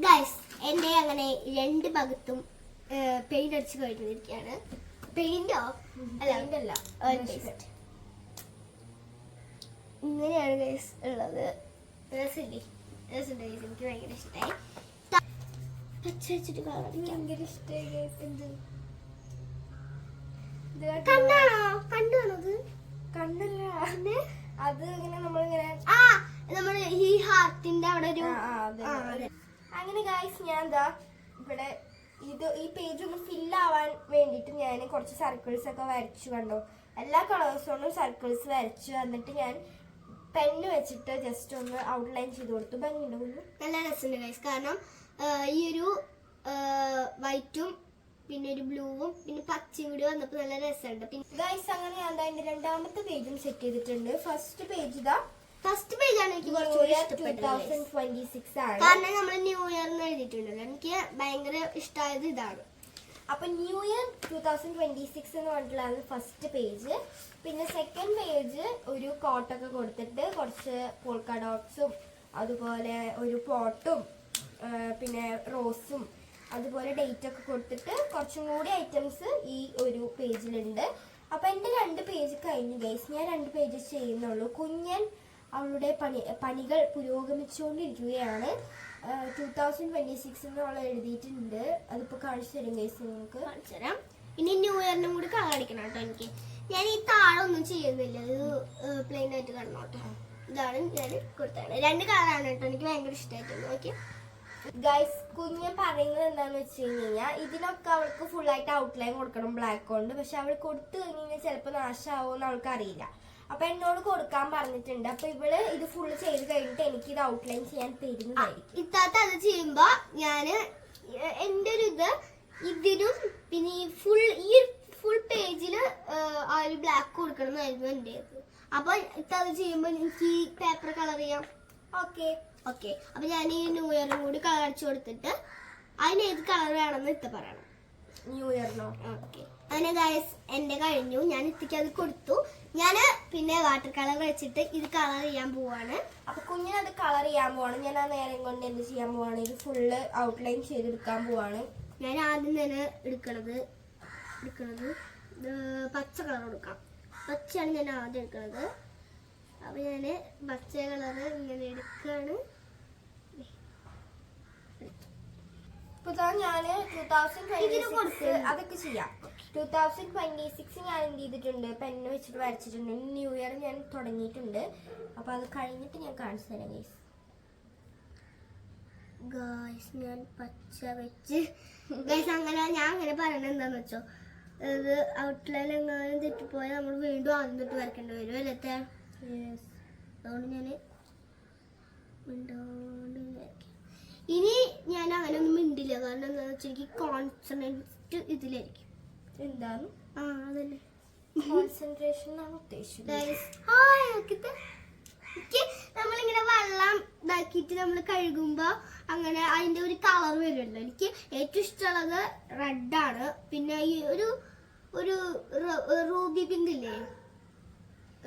ഗൈസ് എന്റെ അങ്ങനെ രണ്ട് ഭാഗത്തും പെയിന്റ് അടിച്ച് കഴിഞ്ഞിരിക്കുകയാണ്. പെയിന്റോ അല്ല ഇങ്ങനെയാണ് ഗൈസ് ഉള്ളത്. രസമില്ലേ? രസമുണ്ട് ഗൈസ്. എനിക്ക് ഭയങ്കര ഇഷ്ടമായി. പച്ച വെച്ചിട്ട് ഭയങ്കര ഇഷ്ടമായി ഗൈസ്. എന്ത് കണ്ണാണോ? കണ്ണാണത്? കണ്ണല്ല, അത് ഇങ്ങനെ നമ്മളിങ്ങനെ നമ്മൾ ഈ ഹാർട്ടിന്റെ അവിടെ ഒരു അങ്ങനെ ഗൈസ്. ഞാൻ എന്താ ഇവിടെ ഈ പേജ് ഒന്ന് ഫില്ലാവാൻ വേണ്ടിയിട്ട് ഞാൻ കുറച്ച് സർക്കിൾസ് ഒക്കെ വരച്ചു. കണ്ടോ, എല്ലാ കളേഴ്സോണ്ടും സർക്കിൾസ് വരച്ചു. എന്നിട്ട് ഞാൻ പെന്ന് വെച്ചിട്ട് ജസ്റ്റ് ഒന്ന് ഔട്ട്ലൈൻ ചെയ്ത് കൊടുത്തു. ഭംഗിയുണ്ട്, നല്ല രസമുണ്ട് ഗൈസ്. കാരണം ഈ ഒരു വൈറ്റും പിന്നെ ഒരു ബ്ലൂവും പിന്നെ പച്ചയും കൂടി വന്നപ്പോൾ നല്ല രസമുണ്ട്. പിന്നെ ഗൈസ് അങ്ങനെ ഞാൻ അതിന്റെ രണ്ടാമത്തെ പേജും സെറ്റ് ചെയ്തിട്ടുണ്ട്. ഫസ്റ്റ് പേജാണ് എനിക്ക് കുറച്ചുകൂടി ഇഷ്ടപ്പെട്ടത്. 2026 ആണ്. കാരണം നമ്മൾ ന്യൂ ഇയർ എന്ന് എഴുതിയിട്ടുണ്ടല്ലോ. എനിക്ക് ഭയങ്കര ഇഷ്ടമായത് ഇതാണ്. അപ്പൊ ന്യൂ ഇയർ 2026 എന്ന് പറഞ്ഞിട്ടുള്ളതാണ് ഫസ്റ്റ് പേജ്. പിന്നെ സെക്കൻഡ് പേജ് ഒരു കോട്ടൊക്കെ കൊടുത്തിട്ട് കുറച്ച് പോൾക്ക ഡോട്ട്സും അതുപോലെ ഒരു പോട്ടും പിന്നെ റോസും അതുപോലെ ഡേറ്റ് ഒക്കെ കൊടുത്തിട്ട് കുറച്ചും കൂടി ഐറ്റംസ് ഈ ഒരു പേജിലുണ്ട്. അപ്പൊ എൻ്റെ 2 പേജ് കഴിഞ്ഞു ഗൈസ്. ഞാൻ 2 പേജ് ചെയ്യുന്നുള്ളൂ. കുഞ്ഞൻ അവളുടെ പണികൾ പുരോഗമിച്ചുകൊണ്ടിരിക്കുകയാണ്. 2026 എന്നുള്ള എഴുതിയിട്ടുണ്ട്. അതിപ്പോൾ കാണിച്ചു തരും ഗൈസ്. നിങ്ങൾക്ക് കാണിച്ചു തരാം. ഇനി ന്യൂ ഇയറിനും കൂടി കാണിക്കണം കേട്ടോ. എനിക്ക് ഞാൻ ഈ താഴൊന്നും ചെയ്യുന്നില്ല. ഇത് പ്ലെയിൻ ആയിട്ട് കാണണോട്ടോ. ഇതാണ് ഞാൻ കൊടുത്തത്. 2 കളറാണ് കേട്ടോ. എനിക്ക് ഭയങ്കര ഇഷ്ടമായിട്ടുണ്ട്. ഓക്കെ ഗൈസ്, കുഞ്ഞൻ പറയുന്നത് എന്താന്ന് വെച്ച് കഴിഞ്ഞാൽ ഇതിനൊക്കെ അവൾക്ക് ഫുള്ളായിട്ട് ഔട്ട്ലൈൻ കൊടുക്കണം ബ്ലാക്ക് കൊണ്ട്. പക്ഷെ അവൾ കൊടുത്തു കഴിഞ്ഞാൽ ചിലപ്പോൾ നാശമാവുമെന്ന് അവൾക്ക് അറിയില്ല. അപ്പൊ എന്നോട് കൊടുക്കാൻ പറഞ്ഞിട്ടുണ്ട്. അപ്പൊ ഇവള് ഇത് ഫുള്ള് ചെയ്ത് കഴിഞ്ഞിട്ട് എനിക്ക് ഇത് ഔട്ട്ലൈൻ ചെയ്യാൻ തരുന്നതായിരിക്കും. ഇത്താത്ത അത് ചെയ്യുമ്പോ ഞാന് എന്റെ ഒരു ഇതിനും പിന്നെ ഈ ഫുൾ പേജില് ആ ഒരു ബ്ലാക്ക് കൊടുക്കണം എന്നായിരുന്നു എന്റെ. അപ്പൊ ഇത്താത്ത ചെയ്യുമ്പോ എനിക്ക് ഈ പേപ്പർ കളർ ചെയ്യാം. ഓക്കെ അപ്പൊ ഞാൻ ഈ ന്യൂ ഇയറും കൂടി കളർ അടിച്ചു കൊടുത്തിട്ട് അതിന് ഏത് കളർ വേണമെന്ന് ഇത്ത പറയണം. ന്യൂ ഇയറിനോ? ഓക്കെ. അങ്ങനെ ഗൈസ് എന്റെ കഴിഞ്ഞു. ഞാൻ ഇത്തിക്ക് അത് കൊടുത്തു. ഞാന് പിന്നെ വാട്ടർ കളർ വെച്ചിട്ട് ഇത് കളർ ചെയ്യാൻ പോവാണ്. അപ്പൊ കുഞ്ഞിനത് കളർ ചെയ്യാൻ പോവാണ്. ഞാൻ ആ നേരം കൊണ്ട് എന്ത് ചെയ്യാൻ പോവാണ്, ഇത് ഫുള്ള് ഔട്ട്ലൈൻ ചെയ്തെടുക്കാൻ പോവാണ്. ഞാൻ ആദ്യം തന്നെ എടുക്കണത് പച്ച കളർ കൊടുക്കാം. പച്ചയാണ് ഞാൻ ആദ്യം എടുക്കണത്. അപ്പൊ ഞാന് പച്ച കളർ ഇങ്ങനെ എടുക്കാണ്. ഇപ്പൊ ഞാന് 2026 അതൊക്കെ ചെയ്യാം. 2026 ഞാൻ എന്ത് ചെയ്തിട്ടുണ്ട്, പെന്ന് വെച്ചിട്ട് വരച്ചിട്ടുണ്ട്. ന്യൂ ഇയർ ഞാൻ തുടങ്ങിയിട്ടുണ്ട്. അപ്പൊ അത് കഴിഞ്ഞിട്ട് ഞാൻ കാണിച്ചു തരാം ഗൈസ്. ഞാൻ പച്ച വെച്ച് ഗൈസ് അങ്ങനെ ഞാൻ അങ്ങനെ പറയണത് എന്താന്ന് വെച്ചോ, ഇത് ഔട്ട്ലൈൻ എങ്ങാനും തെറ്റിപ്പോയാൽ നമ്മൾ വീണ്ടും ആദ്യം തൊട്ട് വരയ്ക്കേണ്ടി വരും അല്ലേ? അതുകൊണ്ട് ഞാൻ മിണ്ടാണ്ട് വരയ്ക്കാം. ഇനി ഞാൻ അങ്ങനെ ഒന്നും മിണ്ടില്ല, കാരണം എന്താണെന്ന് വെച്ചാൽ എനിക്ക് കോൺസെൻട്രേറ്റ് ഇതിലായിരിക്കും. എന്താണ് അതല്ലേ കോൺസെൻട്രേഷൻ എന്നാണ് ഉദ്ദേശിച്ചത്. എനിക്ക് നമ്മളിങ്ങനെ വെള്ളം ഇതാക്കിയിട്ട് നമ്മൾ കഴുകുമ്പോ അങ്ങനെ അതിന്റെ ഒരു കളർ വരുമല്ലോ. എനിക്ക് ഏറ്റവും ഇഷ്ടമുള്ളത് റെഡാണ്. പിന്നെ ഈ ഒരു റൂബി പിങ്ക് ഇല്ലേ,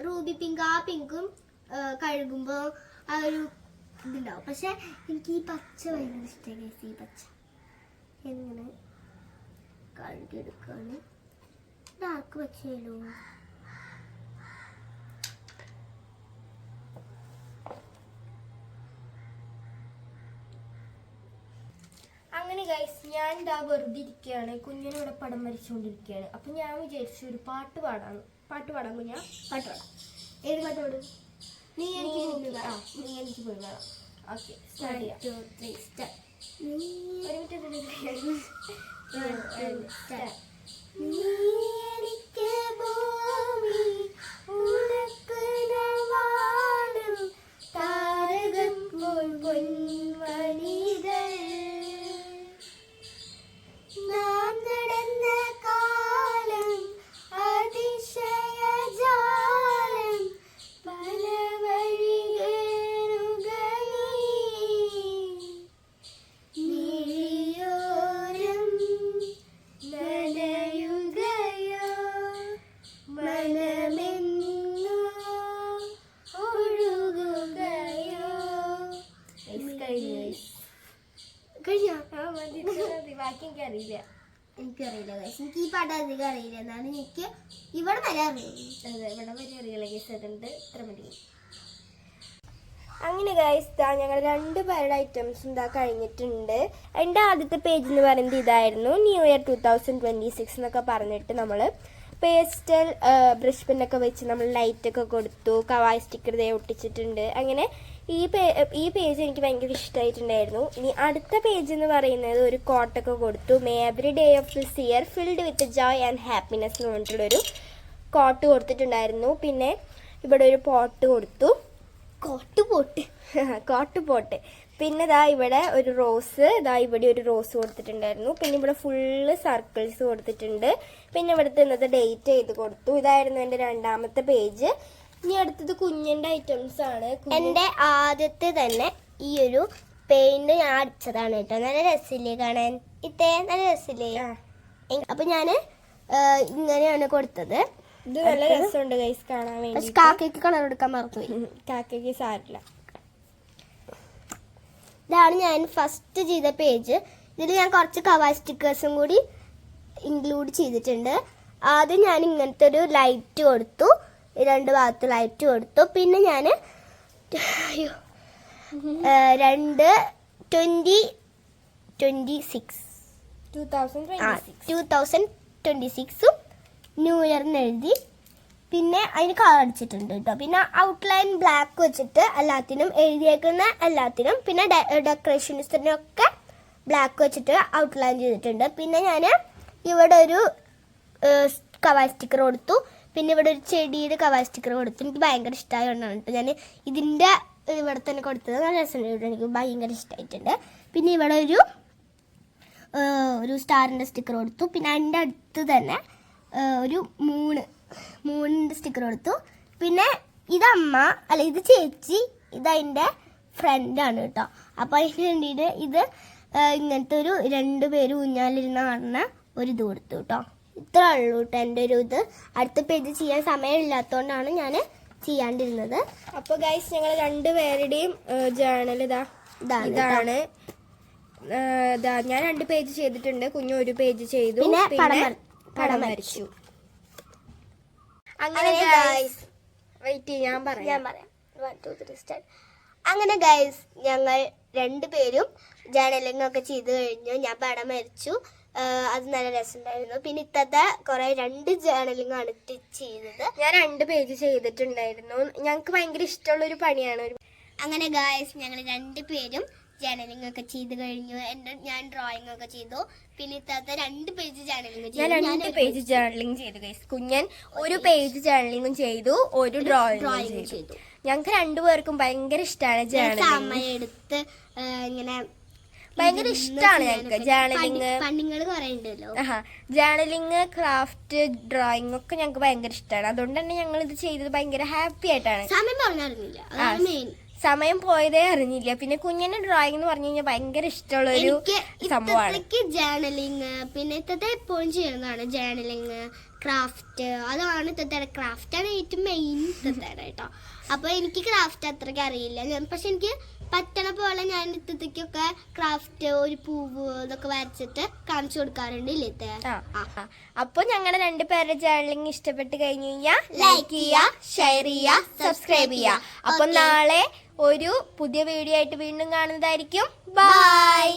റൂബി പിങ്ക്, ആ പിങ്കും കഴുകുമ്പോ ആ ഒരു ഇതുണ്ടാവും. പക്ഷെ എനിക്ക് ഈ പച്ച ഭയങ്കര ഇഷ്ടമായി. ഈ പച്ച എങ്ങനെ കഴുകിയെടുക്കാണ്. ഡാർക്ക് പച്ചയല്ലോ. അങ്ങനെ ഗൈസ്, ഞാൻ ഇതാ വെറുതെ ഇരിക്കുകയാണ്. കുഞ്ഞിനിവിടെ പടം വരച്ചുകൊണ്ടിരിക്കുകയാണ്. അപ്പൊ ഞാൻ വിചാരിച്ചു ഒരു പാട്ട് പാടാം. കുഞ്ഞാ പാട്ട് പാടാം. ഏത് പാട്ട് പാടും? നീ എനിക്ക് പോയി വേണം. ഓക്കെ, സ്റ്റാർട്ട് ചെയ്യാം. 1 2 3 സ്റ്റാർട്ട്. എനിക്കറിയില്ല. എനിക്കറിയില്ല ഗൈസ്, എനിക്ക് ഈ പാട്ട് അധികം അറിയില്ല. എന്നാലും എനിക്ക് ഇവിടെ വരെ അറിയാം. അതെ, ഇവിടെ വരെ അറിയില്ല ഗൈസ്. അതുകൊണ്ട് ഇത്ര മതി. അങ്ങനെ ഗൈസ്, ഞങ്ങൾ 2 പേരുടെ ഐറ്റംസും ഇതാ കഴിഞ്ഞിട്ടുണ്ട്. എൻ്റെ ആദ്യത്തെ പേജ് എന്ന് പറയുന്നത് ഇതായിരുന്നു. ന്യൂ ഇയർ 2026 എന്നൊക്കെ പറഞ്ഞിട്ട് നമ്മൾ പേസ്റ്റൽ ബ്രഷ് പെന്നൊക്കെ വെച്ച് നമ്മൾ ലൈറ്റൊക്കെ കൊടുത്തു. കവായ് സ്റ്റിക്കർ ഇതേ ഒട്ടിച്ചിട്ടുണ്ട്. അങ്ങനെ ഈ പേജ് എനിക്ക് ഭയങ്കര ഇഷ്ടമായിട്ടുണ്ടായിരുന്നു. ഇനി അടുത്ത പേജ് എന്ന് പറയുന്നത് ഒരു കോട്ടൊക്കെ കൊടുത്തു. May every day of this year filled with joy and happiness എന്ന് പറഞ്ഞിട്ടുള്ളൊരു കോട്ട് കൊടുത്തിട്ടുണ്ടായിരുന്നു. പിന്നെ ഇവിടെ ഒരു പോട്ട് കൊടുത്തു, കോട്ട് പോട്ട്. പിന്നെ ഇതാ ഇവിടെ ഒരു റോസ്, ഇവിടെ ഒരു റോസ് കൊടുത്തിട്ടുണ്ടായിരുന്നു. പിന്നെ ഇവിടെ ഫുള്ള് സർക്കിൾസ് കൊടുത്തിട്ടുണ്ട്. പിന്നെ ഇവിടുത്തെ ഇന്നത്തെ ഡേറ്റ് ചെയ്ത് കൊടുത്തു. ഇതായിരുന്നു എൻ്റെ 2ാമത്തെ പേജ്. ഇനി അടുത്തത് കുഞ്ഞിൻ്റെ ഐറ്റംസ് ആണ്. എൻ്റെ ആദ്യത്തെ തന്നെ ഈ ഒരു പെയിന്റ് ഞാൻ അടിച്ചതാണ് കേട്ടോ. നല്ല രസമില്ലേ കാണാൻ? നല്ല രസമില്ലേ? അപ്പൊ ഞാന് ഇങ്ങനെയാണ് കൊടുത്തത്. ഇത് നല്ല രസമുണ്ട് ഗൈസ് കാണാൻ വേണ്ടി. കാക്കയ്ക്ക് കളർ എടുക്കാൻ മറന്നുപോയി. കാക്കയ്ക്ക് സാരില്ല. ഇതാണ് ഞാൻ ഫസ്റ്റ് ചെയ്ത പേജ്. ഇതിൽ ഞാൻ കുറച്ച് കവായ് സ്റ്റിക്കേഴ്സും കൂടി ഇൻക്ലൂഡ് ചെയ്തിട്ടുണ്ട്. ആദ്യം ഞാൻ ഇങ്ങനത്തെ ഒരു ലൈറ്റ് കൊടുത്തു, 2 ഭാഗത്ത് ലൈറ്റ് കൊടുത്തു. പിന്നെ ഞാൻ 2026 ന്യൂ ഇയറിന് എഴുതി. പിന്നെ അതിന് കളർ അടിച്ചിട്ടുണ്ട് കേട്ടോ. പിന്നെ ഔട്ട്ലൈൻ ബ്ലാക്ക് വെച്ചിട്ട് എല്ലാത്തിനും എഴുതിയേക്കുന്ന എല്ലാത്തിനും, പിന്നെ ഡെക്കറേഷൻസിനൊക്കെ ബ്ലാക്ക് വെച്ചിട്ട് ഔട്ട്ലൈൻ ചെയ്തിട്ടുണ്ട്. പിന്നെ ഞാൻ ഇവിടെ ഒരു കവായ് സ്റ്റിക്കർ കൊടുത്തു. പിന്നെ ഇവിടെ ഒരു ചെടിയുടെ കവായ് സ്റ്റിക്കർ കൊടുത്തു. എനിക്ക് ഭയങ്കര ഇഷ്ടമായതുകൊണ്ടാണ് കേട്ടോ ഞാൻ ഇതിൻ്റെ ഇവിടെ തന്നെ കൊടുത്തത്. നല്ല രസമുണ്ട്, എനിക്ക് ഭയങ്കര ഇഷ്ടമായിട്ടുണ്ട്. പിന്നെ ഇവിടെ ഒരു സ്റ്റാറിൻ്റെ സ്റ്റിക്കർ കൊടുത്തു. പിന്നെ അതിൻ്റെ അടുത്ത് തന്നെ ഒരു മൂണിൻ്റെ സ്റ്റിക്കർ കൊടുത്തു. പിന്നെ ഇത് ചേച്ചി, ഇതതിൻ്റെ ഫ്രണ്ടാണ് കേട്ടോ. അപ്പോൾ അതിന് വേണ്ടിയിട്ട് ഇത് ഇങ്ങനത്തെ ഒരു 2 പേര് ഊഞ്ഞാലിരുന്ന് കാണുന്ന ഒരു ഇത് കൊടുത്തു കേട്ടോ. ഇത്ര ഉള്ളൂ കേട്ടോ എൻ്റെ ഒരു ഇത്. അടുത്ത പേജ് ചെയ്യാൻ സമയമില്ലാത്തതുകൊണ്ടാണ് ഞാൻ ചെയ്യാണ്ടിരുന്നത്. അപ്പോൾ ഗൈസ്, ഞങ്ങൾ 2 പേരുടെയും ജേണൽ ഇതാണ്. ഞാൻ 2 പേജ് ചെയ്തിട്ടുണ്ട്, കുഞ്ഞു 1 പേജ് ചെയ്തു. പിന്നെ പടം വരച്ചു. അങ്ങനെ വെയിറ്റ് ഞാൻ പറയാം. 1 2 3 സ്റ്റാർട്ട്. അങ്ങനെ ഗൈസ്, ഞങ്ങൾ 2 പേരും ജേണലിംഗ് ഒക്കെ ചെയ്ത് കഴിഞ്ഞു. ഞാൻ പടം വരച്ചു. അത് നല്ല രസമുണ്ടായിരുന്നു. പിന്നെ ഇത്തത്തെ കുറെ 2 ജേണലിംഗ് ആണ് ചെയ്തത്. ഞാൻ 2 പേജ് ചെയ്തിട്ടുണ്ടായിരുന്നു. ഞങ്ങൾക്ക് ഭയങ്കര ഇഷ്ടമുള്ളൊരു പണിയാണ്. അങ്ങനെ ഗായ്സ്, ഞങ്ങൾ 2 പേരും ജേർണലിംഗ് ഒക്കെ ചെയ്ത് കഴിഞ്ഞു. ഞാൻ ഡ്രോയിങ് ഒക്കെ ചെയ്തു. പിന്നെ ഇത്താത്ത 2 പേജ് ജേർണലിംഗ് ഞാൻ 2 പേജ് ജേർണലിംഗ് ചെയ്തു ഗൈസ്. കുഞ്ഞൻ 1 പേജ് ജേർണലിംഗും ചെയ്തു, 1 ഡ്രോയിങ് ചെയ്തു. ഞങ്ങൾക്ക് 2 പേർക്കും ഭയങ്കര ഇഷ്ടമാണ് ജേർണലിംഗ്. സമയം എടുത്ത് ഇങ്ങനെ ഭയങ്കര ഇഷ്ടമാണ് ഞങ്ങൾക്ക് ജേർണലിംഗ്. പണികൾ കുറെ ഉണ്ടല്ലോ. ജേർണലിംഗ്, ക്രാഫ്റ്റ്, ഡ്രോയിങ് ഒക്കെ ഞങ്ങൾക്ക് ഭയങ്കര ഇഷ്ടമാണ്. അതുകൊണ്ട് തന്നെ ഞങ്ങൾ ഇത് ചെയ്തത് ഭയങ്കര ഹാപ്പി ആയിട്ടാണ്. സമയം പറഞ്ഞറിഞ്ഞില്ല, അതാണ് മെയിൻ. സമയം പോയതേ അറിഞ്ഞില്ല. പിന്നെ കുഞ്ഞിന് ഡ്രോയിങ് എന്ന് പറഞ്ഞു കഴിഞ്ഞാൽ ഭയങ്കര ഇഷ്ടമുള്ള ഒരു സംഭവമാണ്. ജേർണലിംഗ് പിന്നെ ഇത്തത്തെ എപ്പോഴും ചെയ്യുന്നതാണ് ജേർണലിംഗ്, ക്രാഫ്റ്റ്. അതാണ് ഇത്തത്തെ ക്രാഫ്റ്റാണ് ഏറ്റവും മെയിൻ ഇത്തത്തേടെ കേട്ടോ. അപ്പൊ എനിക്ക് ക്രാഫ്റ്റ് അത്രയ്ക്ക് അറിയില്ല, പക്ഷെ എനിക്ക് പറ്റണ പോലെ ഞാൻ ഇത്തത്തേക്കൊക്കെ ക്രാഫ്റ്റ്, ഒരു പൂവ് ഇതൊക്കെ വരച്ചിട്ട് കാണിച്ചു കൊടുക്കാറുണ്ട് ഇല്ലത്തെ. അപ്പൊ ഞങ്ങളുടെ 2 പേരുടെ ജേർണലിംഗ് ഇഷ്ടപ്പെട്ട് കഴിഞ്ഞു കഴിഞ്ഞാൽ ലൈക്ക് ചെയ്യുക, ഷെയർ ചെയ്യുക, സബ്സ്ക്രൈബ് ചെയ്യുക. അപ്പൊ നാളെ ഒരു പുതിയ വീഡിയോ ആയിട്ട് വീണ്ടും കാണുന്നതായിരിക്കും. ബൈ.